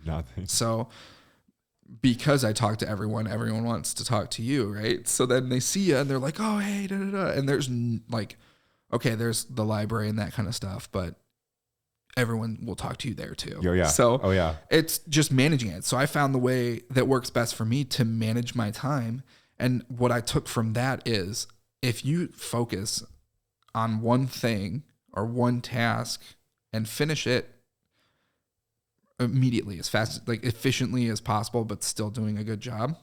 So because I talk to everyone wants to talk to you, right? So then they see you and they're like, oh, hey, da, da, da. And there's like, okay, there's the library and that kind of stuff, but everyone will talk to you there too. Yeah. So yeah. It's just managing it. So I found the way that works best for me to manage my time. And what I took from that is if you focus on one thing or one task and finish it immediately, as fast, like efficiently as possible, but still doing a good job,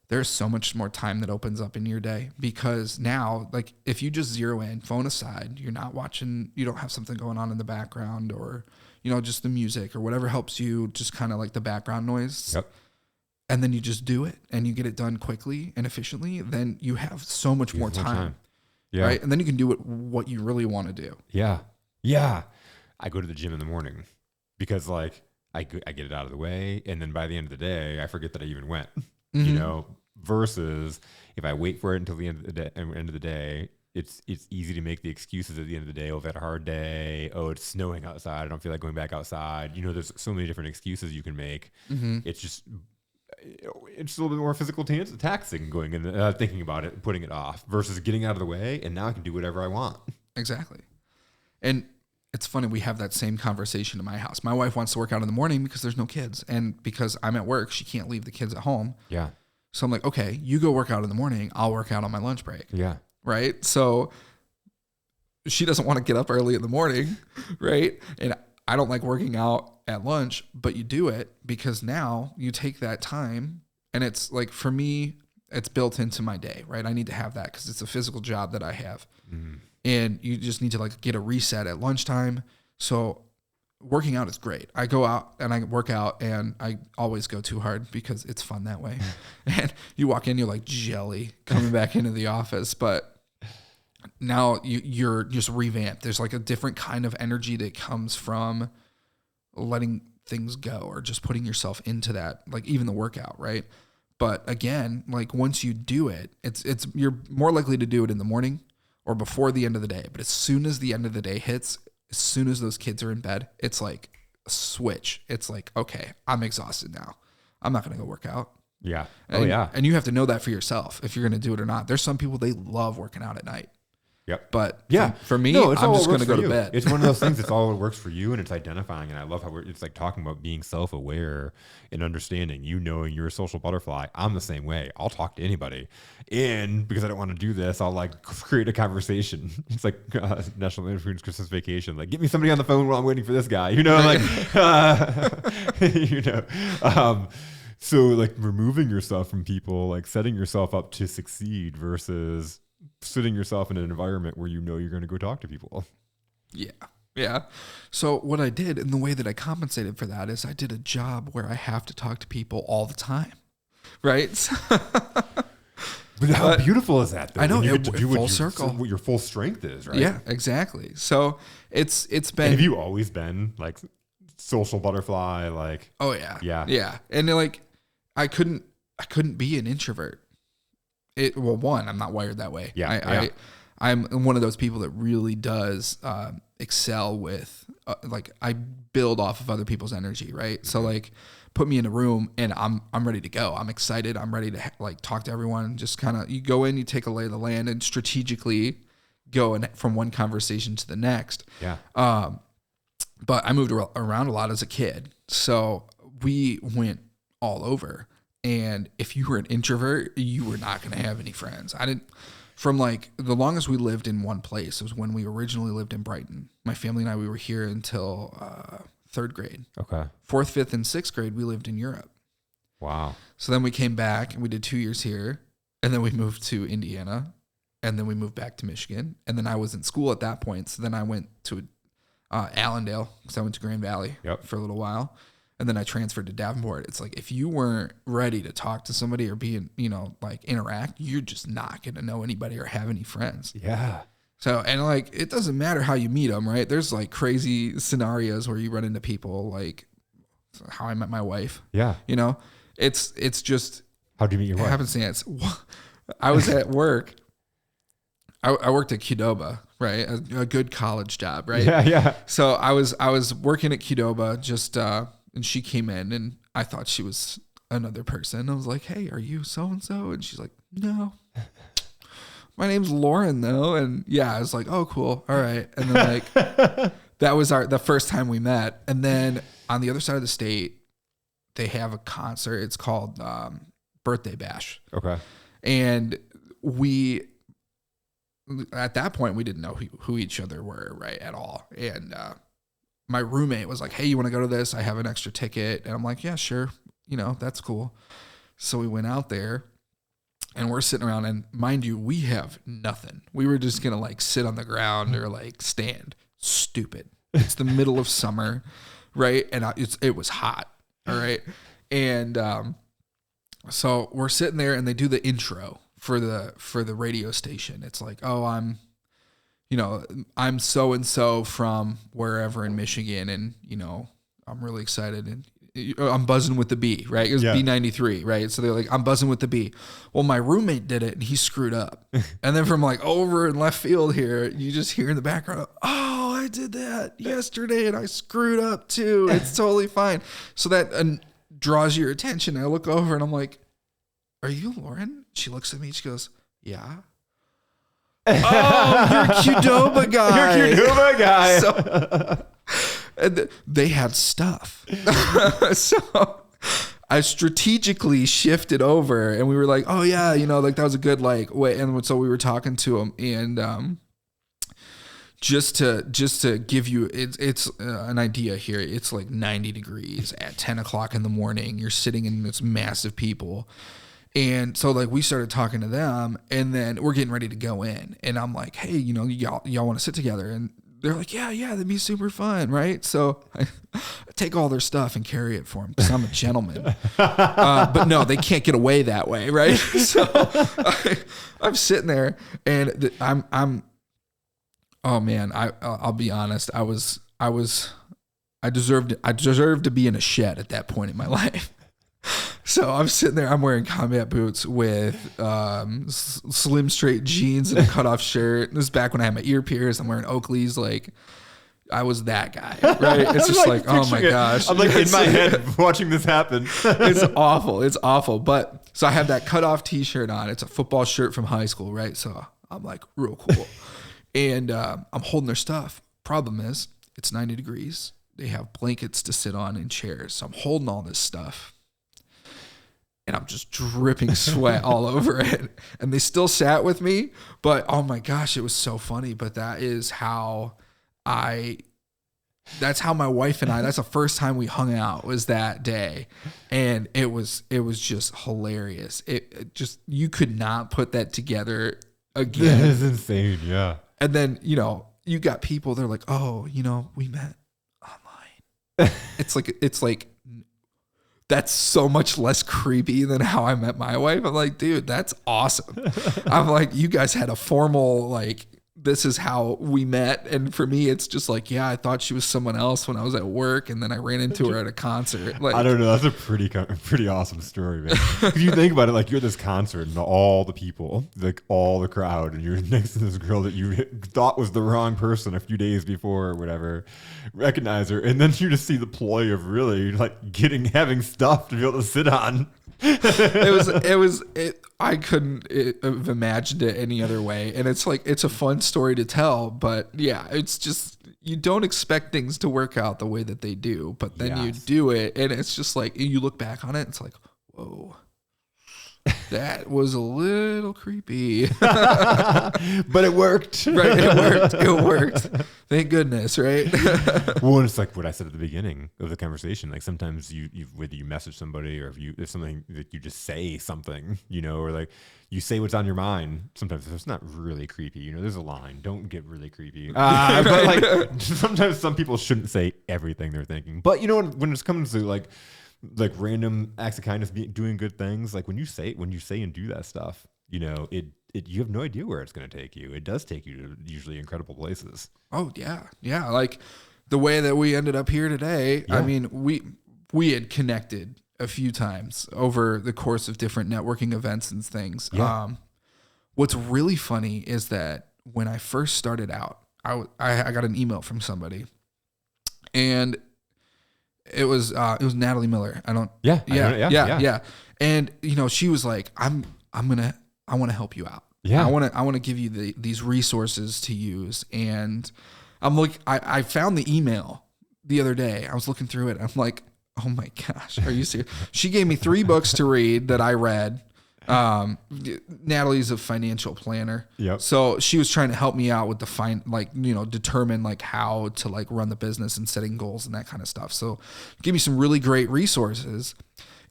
there's so much more time that opens up in your day. Because now, like, if you just zero in, phone aside, you're not watching, you don't have something going on in the background, or, you know, just the music or whatever helps you, just kind of like the background noise. Yep. And then you just do it and you get it done quickly and efficiently, then you have so much more time. Yeah. Right. And then you can do what you really want to do. Yeah. Yeah. I go to the gym in the morning because, like, I get it out of the way. And then by the end of the day, I forget that I even went. You know, versus if I wait for it until the end of the day, it's easy to make the excuses at the end of the day. Oh, I've had a hard day. Oh, it's snowing outside. I don't feel like going back outside. You know, there's so many different excuses you can make. It's a little bit more physical taxing going in, thinking about it, putting it off versus getting out of the way. And now I can do whatever I want. Exactly. And it's funny, we have that same conversation in my house. My wife wants to work out in the morning because there's no kids. And because I'm at work, she can't leave the kids at home. Yeah. So I'm like, okay, you go work out in the morning. I'll work out on my lunch break. Yeah. Right. So she doesn't want to get up early in the morning. Right. And I don't like working out at lunch, but you do it because now you take that time. And it's like, for me, it's built into my day, right? I need to have that because it's a physical job that I have. And you just need to like get a reset at lunchtime. So working out is great. I go out and I work out and I always go too hard because it's fun that way. And you walk in, you're like jelly coming back into the office, but now you're just revamped. There's like a different kind of energy that comes from letting things go or just putting yourself into that, like even the workout, right? But again, like once you do it, it's you're more likely to do it in the morning or before the end of the day. But as soon as the end of the day hits, as soon as those kids are in bed, it's like a switch. It's like, okay, I'm exhausted now. I'm not going to go work out. Yeah. And, and you have to know that for yourself if you're going to do it or not. There's some people, they love working out at night. Yep. But yeah, for me, I'm just going to go to bed. It's one of those things. It's all what works for you, and it's identifying. And I love how it's like talking about being self-aware and understanding. You knowing you're a social butterfly. I'm the same way. I'll talk to anybody, and because I don't want to do this, I'll like create a conversation. It's like National Lampoon's Christmas Vacation. Like, get me somebody on the phone while I'm waiting for this guy. You know, like, you know. So like removing yourself from people, like setting yourself up to succeed versus sitting yourself in an environment where you know you're going to go talk to people. Yeah. Yeah. So what I did, and the way that I compensated for that, is I did a job where I have to talk to people all the time. Right? But how beautiful is that, though? I know. You get to do full circle. What your full strength is, right? Yeah, exactly. So it's been... And have you always been like social butterfly? Like, oh yeah. Yeah. Yeah. And like, I couldn't be an introvert. One, I'm not wired that way. Yeah, I'm one of those people that really does excel with, like, I build off of other people's energy, right? So like, put me in a room and I'm ready to go. I'm excited. I'm ready to like talk to everyone. Just kind of, you go in, you take a lay of the land, and strategically go from one conversation to the next. Yeah. But I moved around a lot as a kid, so we went all over. And if you were an introvert, you were not going to have any friends. From like the longest we lived in one place was when we originally lived in Brighton. My family and I, we were here until third grade. Okay. Fourth, fifth, and sixth grade, we lived in Europe. Wow. So then we came back and we did 2 years here. And then we moved to Indiana. And then we moved back to Michigan. And then I was in school at that point. So then I went to Allendale because I went to Grand Valley for a little while. And then I transferred to Davenport. It's like, if you weren't ready to talk to somebody or be, like interact, you're just not going to know anybody or have any friends. Yeah. So, and like, it doesn't matter how you meet them, right? There's like crazy scenarios where you run into people, like how I met my wife. Yeah. You know, it's just How'd you meet your wife? happenstance. I was at work. I worked at Qdoba, right? A good college job, right? Yeah, yeah. So I was working at Qdoba just, and she came in and I thought she was another person. I was like, hey, are you so-and-so? And she's like, no. My name's Lauren though. And yeah, I was like, oh, cool. All right. And then like, that was the first time we met. And then on the other side of the state, they have a concert. It's called Birthday Bash. Okay. And at that point, we didn't know who each other were, right, at all. And my roommate was like, hey, you want to go to this? I have an extra ticket. And I'm like, yeah, sure. You know, that's cool. So we went out there. And we're sitting around, and mind you, we have nothing. We were just going to like sit on the ground or like stand. Stupid. It's the middle of summer, right? And it was hot, all right? And so we're sitting there, and they do the intro for the radio station. It's like, oh, I'm so-and-so from wherever in Michigan, and, you know, I'm really excited, and I'm buzzing with the B, right? It was B93, right? So they're like, I'm buzzing with the B. Well, my roommate did it and he screwed up. And then from like over in left field here, you just hear in the background, oh, I did that yesterday and I screwed up too. It's totally fine. So that draws your attention. I look over and I'm like, are you Lauren? She looks at me. She goes, yeah. Oh, you're Qdoba guy. You're Qdoba guy. So, and they had stuff. So I strategically shifted over and we were like, oh yeah, you know, like that was a good like way. And so we were talking to him and just to give you, it's an idea here. It's like 90 degrees at 10 o'clock in the morning. You're sitting in this massive people. And so like we started talking to them and then we're getting ready to go in and I'm like, hey, you know, y'all want to sit together? And they're like, yeah, that'd be super fun, right? So I take all their stuff and carry it for them because I'm a gentleman. But no, they can't get away that way, right? So I'm sitting there, and oh man, I'll be honest, I deserved to be in a shed at that point in my life. So I'm sitting there, I'm wearing combat boots with slim straight jeans and a cutoff shirt. This is back when I had my ear pierced. I'm wearing Oakleys. Like, I was that guy, right? It's just like oh my gosh. I'm like in my head watching this happen. It's awful. It's awful. But so I have that cutoff t-shirt on. It's a football shirt from high school, right? So I'm like real cool. And I'm holding their stuff. Problem is, it's 90 degrees. They have blankets to sit on and chairs. So I'm holding all this stuff. And I'm just dripping sweat all over it. And they still sat with me. But, oh my gosh, it was so funny. But that's how my wife and I, that's the first time we hung out was that day. And it was just hilarious. It just, you could not put that together again. That is insane, yeah. And then, you know, you got people, they're like, oh, you know, we met online. It's like, that's so much less creepy than how I met my wife. I'm like, dude, that's awesome. I'm like, you guys had a formal, like, this is how we met. And for me, it's just like, yeah, I thought she was someone else when I was at work. And then I ran into her at a concert. Like, I don't know. That's a pretty awesome story, man. If you think about it, like you're at this concert and all the people, like all the crowd, and you're next to this girl that you thought was the wrong person a few days before or whatever, recognize her. And then you just see the ploy of really like having stuff to be able to sit on. I couldn't have imagined it any other way. And it's like, it's a fun story to tell, but yeah, it's just, you don't expect things to work out the way that they do, but then you do it. And it's just like, you look back on it, it's like, whoa, that was a little creepy, but it worked. Right. It worked. Thank goodness. Right. Well, it's like what I said at the beginning of the conversation. Like sometimes you whether you message somebody or if something that you just say something, you know, or like you say what's on your mind. Sometimes it's not really creepy. You know, there's a line. Don't get really creepy. But like sometimes some people shouldn't say everything they're thinking. But you know, when it comes to like random acts of kindness, doing good things, like when you say and do that stuff, you have no idea where it's going to take you. It does take you to usually incredible places. Oh yeah. Yeah. Like the way that we ended up here today, Yeah. I mean, we had connected a few times over the course of different networking events and things. Yeah. What's really funny is that when I first started out, I got an email from somebody, and it was Natalie Miller. Yeah. And she was like, I want to help you out. Yeah. I want to give you these resources to use. And I'm like, I found the email the other day. I was looking through it. I'm like, oh my gosh, are you serious? She gave me 3 books to read that I read. Natalie's a financial planner. Yep. So she was trying to help me out with the determine like how to like run the business and setting goals and that kind of stuff. So give me some really great resources.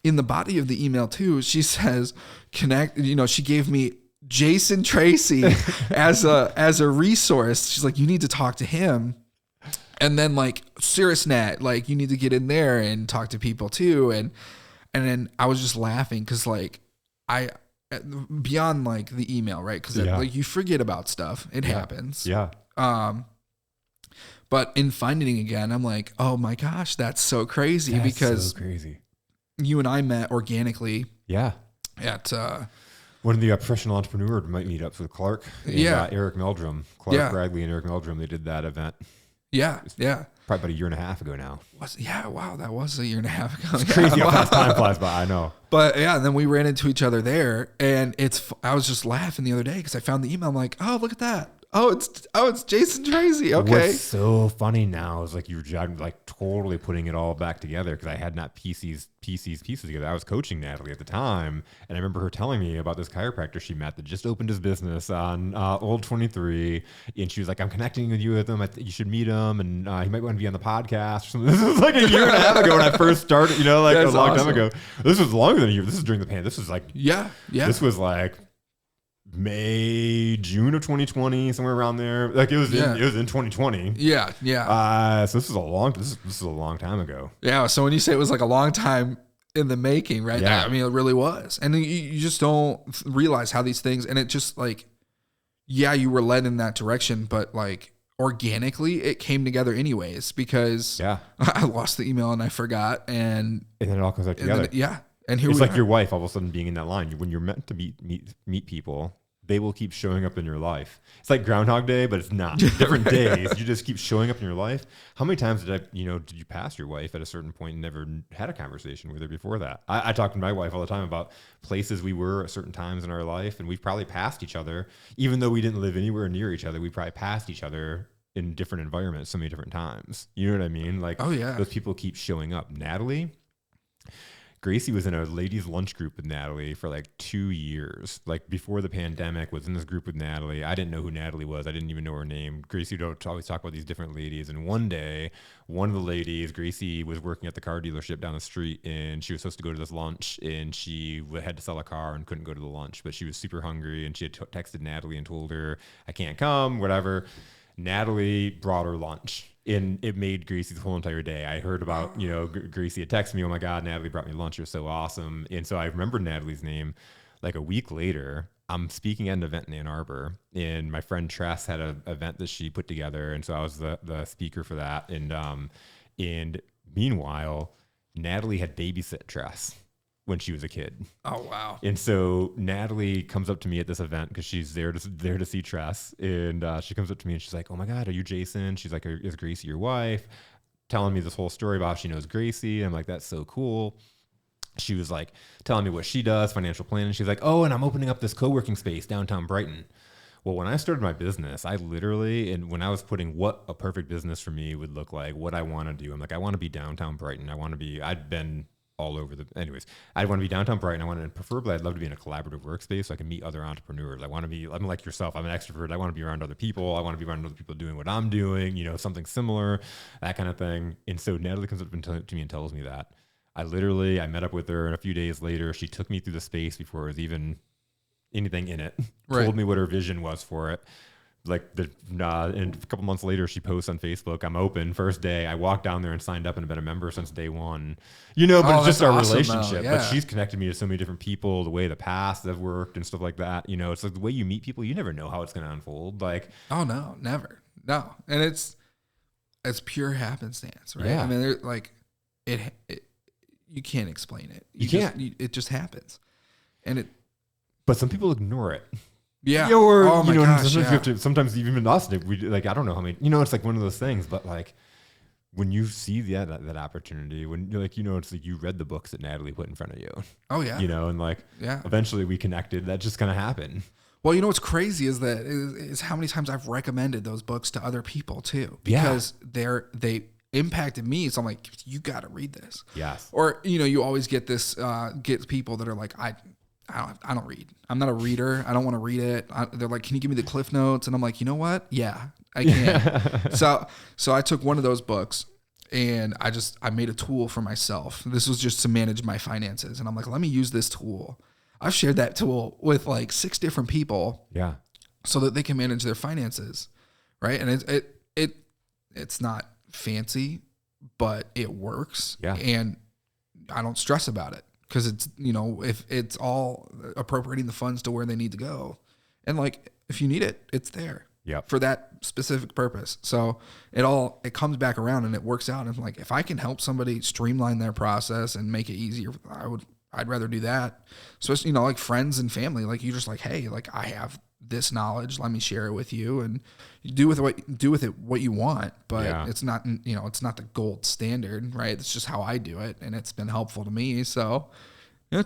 In the body of the email too, she says, she gave me Jason Tracy as a resource. She's like, you need to talk to him. And then like SiriusNet, like you need to get in there and talk to people too. And then I was just laughing because like beyond like the email, right? Because like you forget about stuff. It happens. Yeah. But in finding it again, I'm like, oh my gosh, that's so crazy because so crazy. You and I met organically. Yeah. At one of the professional entrepreneur might meet up with Clark. And, Eric Meldrum, Clark Bradley and Eric Meldrum. They did that event. Yeah. Probably about a year and a half ago now. Wow, that was a year and a half ago. It's crazy how fast time flies by, I know. But yeah, and then we ran into each other there, and I was just laughing the other day because I found the email. I'm like, oh, look at that. Oh, it's Jason Tracy. Okay. What's so funny now is like you're like totally putting it all back together because I had not pieces together. I was coaching Natalie at the time, and I remember her telling me about this chiropractor she met that just opened his business on Old 23, and she was like, "I'm connecting with you with him. You should meet him, and he might want to be on the podcast." Or something. This was like a year and a half ago when I first started. Like a long time ago. This was longer than a year. This is during the pandemic. This was like This was like May, June of 2020, somewhere around there. Like it was in 2020. Yeah. So this is a long time ago. Yeah. So when you say it was like a long time in the making, right? Yeah. I mean, it really was. And you just don't realize how these things, and it just like, you were led in that direction, but like organically it came together anyways because I lost the email and I forgot. And then it all comes back together. And here it's we like are. Your wife all of a sudden being in that line. When you're meant to meet people, they will keep showing up in your life. It's like Groundhog Day, but it's not. Different days. You just keep showing up in your life. How many times did you pass your wife at a certain point and never had a conversation with her before that? I talk to my wife all the time about places we were at certain times in our life, and we've probably passed each other, even though we didn't live anywhere near each other. We probably passed each other in different environments so many different times. You know what I mean? Like, those people keep showing up. Gracie was in a ladies' lunch group with Natalie for like 2 years. Like before the pandemic, was in this group with Natalie. I didn't know who Natalie was. I didn't even know her name. Gracie would always talk about these different ladies. And one day, one of the ladies, Gracie was working at the car dealership down the street, and she was supposed to go to this lunch, and she had to sell a car and couldn't go to the lunch, but she was super hungry, and she had texted Natalie and told her, I can't come, whatever. Natalie brought her lunch, and it made Gracie's whole entire day. I heard about, Gracie had texted me, oh my God, Natalie brought me lunch. You're so awesome. And so I remembered Natalie's name. Like a week later, I'm speaking at an event in Ann Arbor, and my friend Tress had an event that she put together. And so I was the speaker for that. And meanwhile, Natalie had babysit Tress when she was a kid. Oh, wow. And so Natalie comes up to me at this event because she's there to see Tress. And she comes up to me and she's like, oh my God, are you Jason? She's like, is Gracie your wife? Telling me this whole story about how she knows Gracie. I'm like, that's so cool. She was like telling me what she does, financial planning. She's like, oh, and I'm opening up this co-working space downtown Brighton. Well, when I started my business, and when I was putting what a perfect business for me would look like, what I want to do, I'm like, I want to be downtown Brighton. I'd been all over I want to be downtown Brighton. Preferably I'd love to be in a collaborative workspace so I can meet other entrepreneurs. I'm like yourself. I'm an extrovert. I want to be around other people. I want to be around other people doing what I'm doing, something similar, that kind of thing. And so Natalie comes up to me and tells me that. I met up with her, and a few days later, she took me through the space before it was even anything in it, told me what her vision was for it, like and a couple months later, she posts on Facebook, "I'm open." First day, I walked down there and signed up and have been a member since day one. But it's just our awesome, relationship. though. Yeah. But she's connected me to so many different people, the way the past have worked and stuff like that. It's like the way you meet people, you never know how it's going to unfold. Like, oh no, never, no, and it's pure happenstance, right? Yeah. I mean, they're like it you can't explain it. You can't. It just happens, and it. But some people ignore it. Yeah. Or, oh my gosh, sometimes yeah. you have to, sometimes even us, we like, I don't know how many, it's like one of those things, but like when you see that opportunity, when you're like, it's like you read the books that Natalie put in front of you. Oh yeah. And like, yeah. Eventually we connected. That just kind of happened. Well, what's crazy is how many times I've recommended those books to other people too, because they impacted me. So I'm like, you got to read this. Yes. Or, you always get get people that are like, I don't read. I'm not a reader. I don't want to read it. They're like, can you give me the Cliff Notes? And I'm like, you know what? Yeah, I can. So I took one of those books and I made a tool for myself. This was just to manage my finances. And I'm like, let me use this tool. I've shared that tool with like 6 different people. Yeah. So that they can manage their finances. Right. And it's not fancy, but it works. Yeah. And I don't stress about it. Because it's, if it's all appropriating the funds to where they need to go. And like, if you need it, it's there for that specific purpose. So it comes back around and it works out. And like, if I can help somebody streamline their process and make it easier, I'd rather do that. Especially, like friends and family, like you're just like, hey, like I have this knowledge, let me share it with you, and you do with it what you want, but it's not, it's not the gold standard, right? It's just how I do it. And it's been helpful to me. So,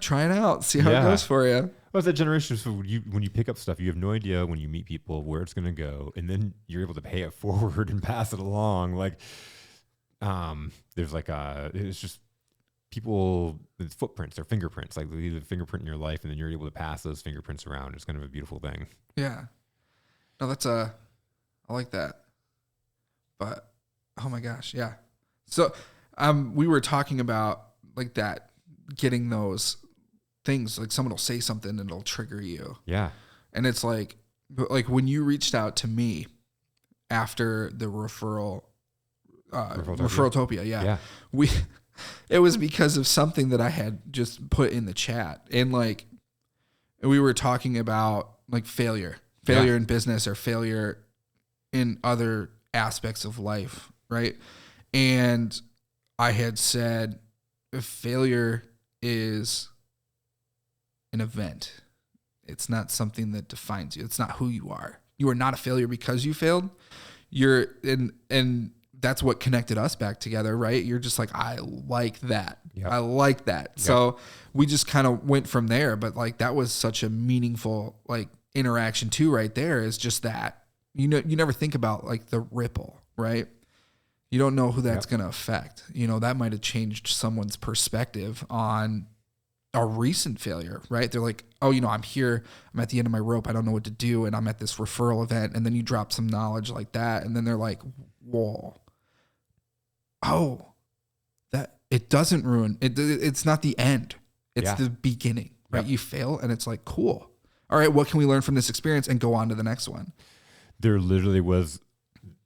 try it out, see how it goes for you. Well, it's that generation. So when you pick up stuff, you have no idea when you meet people where it's going to go. And then you're able to pay it forward and pass it along. Like, there's like it's just people, it's footprints or fingerprints, like leave a fingerprint in your life and then you're able to pass those fingerprints around. It's kind of a beautiful thing. Yeah. No, I like that. But, oh my gosh. Yeah. So, we were talking about like that, getting those things, like someone will say something and it'll trigger you. Yeah. And it's like when you reached out to me after the Referraltopia. Yeah. It was because of something that I had just put in the chat. And like, we were talking about like failure in business or failure in other aspects of life. Right. And I had said failure is an event. It's not something that defines you. It's not who you are. You are not a failure because you failed. And that's what connected us back together, right? You're just like, I like that. Yep. I like that. Yep. So we just kind of went from there. But like, that was such a meaningful like interaction too, right there, is just that, you never think about like the ripple, right? You don't know who that's going to affect. That might have changed someone's perspective on a recent failure, right? They're like, oh, I'm here. I'm at the end of my rope. I don't know what to do. And I'm at this referral event. And then you drop some knowledge like that. And then they're like, whoa. Oh, that it doesn't ruin it. It's not the end. It's the beginning, right? Yep. You fail and it's like, cool. All right. What can we learn from this experience and go on to the next one? There literally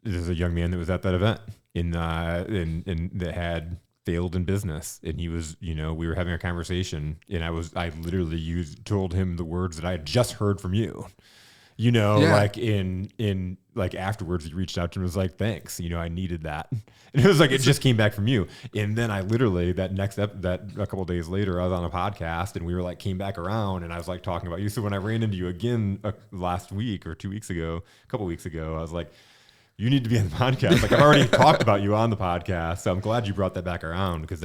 there's a young man that was at that event in that had failed in business. And he was, we were having a conversation and I literally told him the words that I had just heard from you. Like like afterwards he reached out to him and was like, thanks, I needed that. And it was like, it just came back from you. And then I literally, that a couple of days later, I was on a podcast and we were like, came back around and I was like talking about you. So when I ran into you again last week or 2 weeks ago, a couple weeks ago, I was like, you need to be on the podcast. Like I've already talked about you on the podcast. So I'm glad you brought that back around because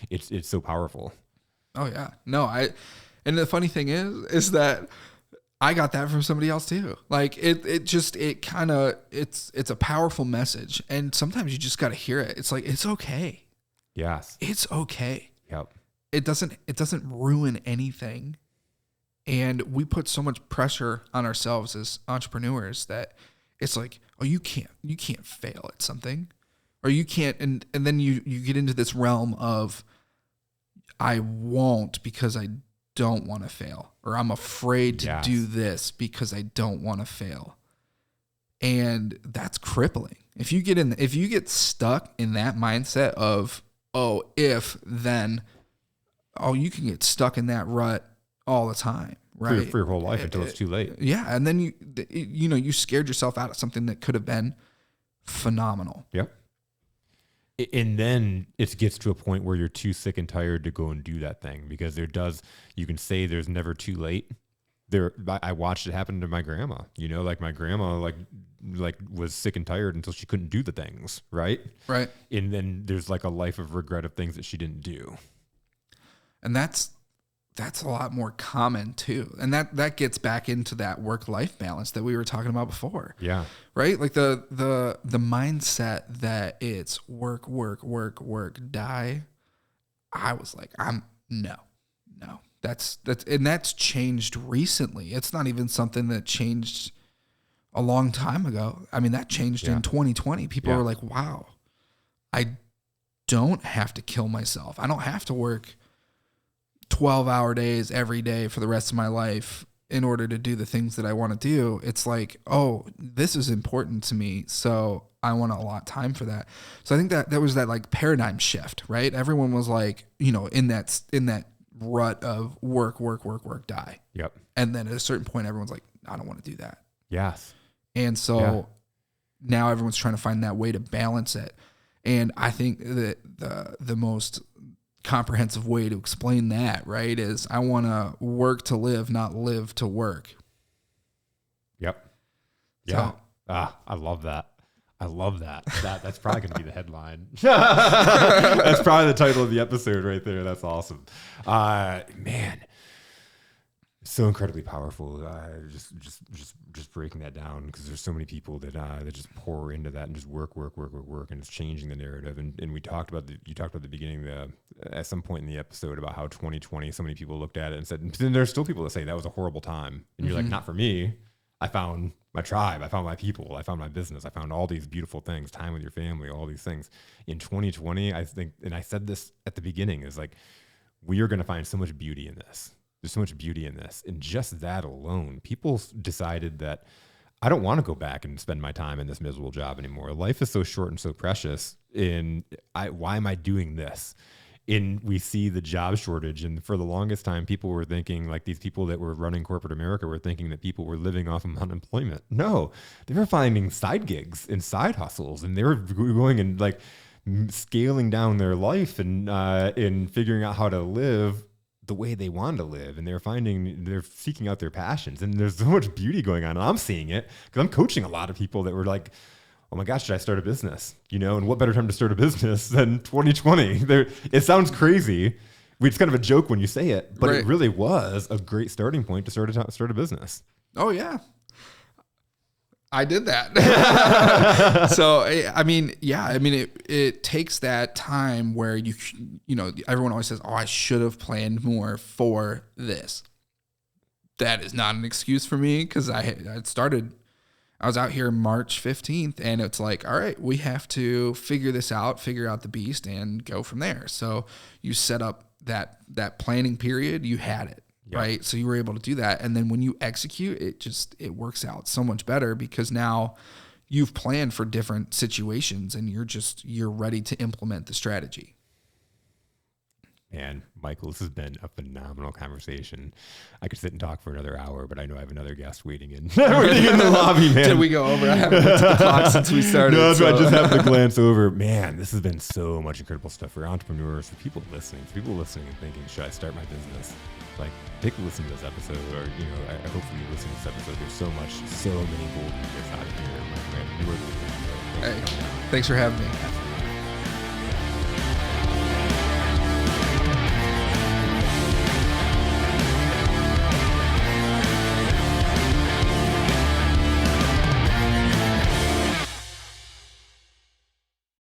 it's so powerful. Oh yeah. No, and the funny thing is that I got that from somebody else too. Like it's a powerful message. And sometimes you just got to hear it. It's like, it's okay. Yes. It's okay. Yep. It doesn't ruin anything. And we put so much pressure on ourselves as entrepreneurs that it's like, oh, you can't fail at something, or you can't. And then you get into this realm of, I won't because I don't want to fail, or I'm afraid to do this because I don't want to fail. And that's crippling. If you get stuck in that mindset of, oh, if then, oh, you can get stuck in that rut all the time, right? For your whole life until it's too late. Yeah. And then you scared yourself out of something that could have been phenomenal. Yep. And then it gets to a point where you're too sick and tired to go and do that thing, because you can say there's never too late. I watched it happen to my grandma, like my grandma, like was sick and tired until she couldn't do the things. Right. Right. And then there's like a life of regret of things that she didn't do. And that's a lot more common too. And that gets back into that work-life balance that we were talking about before. Yeah. Right? Like the mindset that it's work, die. I was like, no. That's changed recently. It's not even something that changed a long time ago. I mean, that changed in 2020. People were like, wow, I don't have to kill myself. I don't have to work 12-hour days every day for the rest of my life in order to do the things that I want to do. It's like, oh, this is important to me, so I want to allot time for that. So I think that was that like paradigm shift, right? Everyone was like, in that rut of work, die. Yep. And then at a certain point, everyone's like, I don't want to do that. Yes. And so now everyone's trying to find that way to balance it. And I think that the most comprehensive way to explain that, right, is I want to work to live, not live to work. Yep. Yeah. So, I love that. That's probably going to be the headline. That's probably the title of the episode right there. That's awesome. Man, so incredibly powerful. Just breaking that down, because there's so many people that just pour into that and just work, and it's changing the narrative. And you talked about the beginning at some point in the episode about how 2020, so many people looked at it and said, but then there's still people that say that was a horrible time. And you're like, not for me. I found my tribe. I found my people. I found my business. I found all these beautiful things, time with your family, all these things. In 2020, I think, and I said this at the beginning, is like, we are going to find so much beauty in this. There's so much beauty in this. And just that alone, people decided that I don't want to go back and spend my time in this miserable job anymore. Life is so short and so precious. Why am I doing this? And we see the job shortage. And for the longest time, people were thinking, like these people that were running corporate America were thinking that people were living off of unemployment. No, they were finding side gigs and side hustles, and they were going and like scaling down their life and figuring out how to live the way they wanted to live. And they're seeking out their passions. And there's so much beauty going on. And I'm seeing it because I'm coaching a lot of people that were like, oh my gosh, should I start a business? And what better time to start a business than 2020? It sounds crazy. It's kind of a joke when you say it, but It really was a great starting point to start a business. Oh yeah. I did that. So, I mean, it takes that time where everyone always says, oh, I should have planned more for this. That is not an excuse for me, because I was out here March 15th, and it's like, all right, we have to figure this out, figure out the beast, and go from there. So you set up that planning period, you had it. Yep. Right. So you were able to do that. And then when you execute, it works out so much better, because now you've planned for different situations and you're ready to implement the strategy. Man, Michael, this has been a phenomenal conversation. I could sit and talk for another hour, but I know I have another guest waiting in the lobby, man. Did we go over? I haven't looked at the clock since we started. No, so I just have to glance over. Man, this has been so much incredible stuff for entrepreneurs, for people listening and thinking, should I start my business? Like, take a listen to this episode, or, hopefully you listen to this episode. There's so many gold nuggets out of here. My friend, you are the one. Hey, thanks for having me.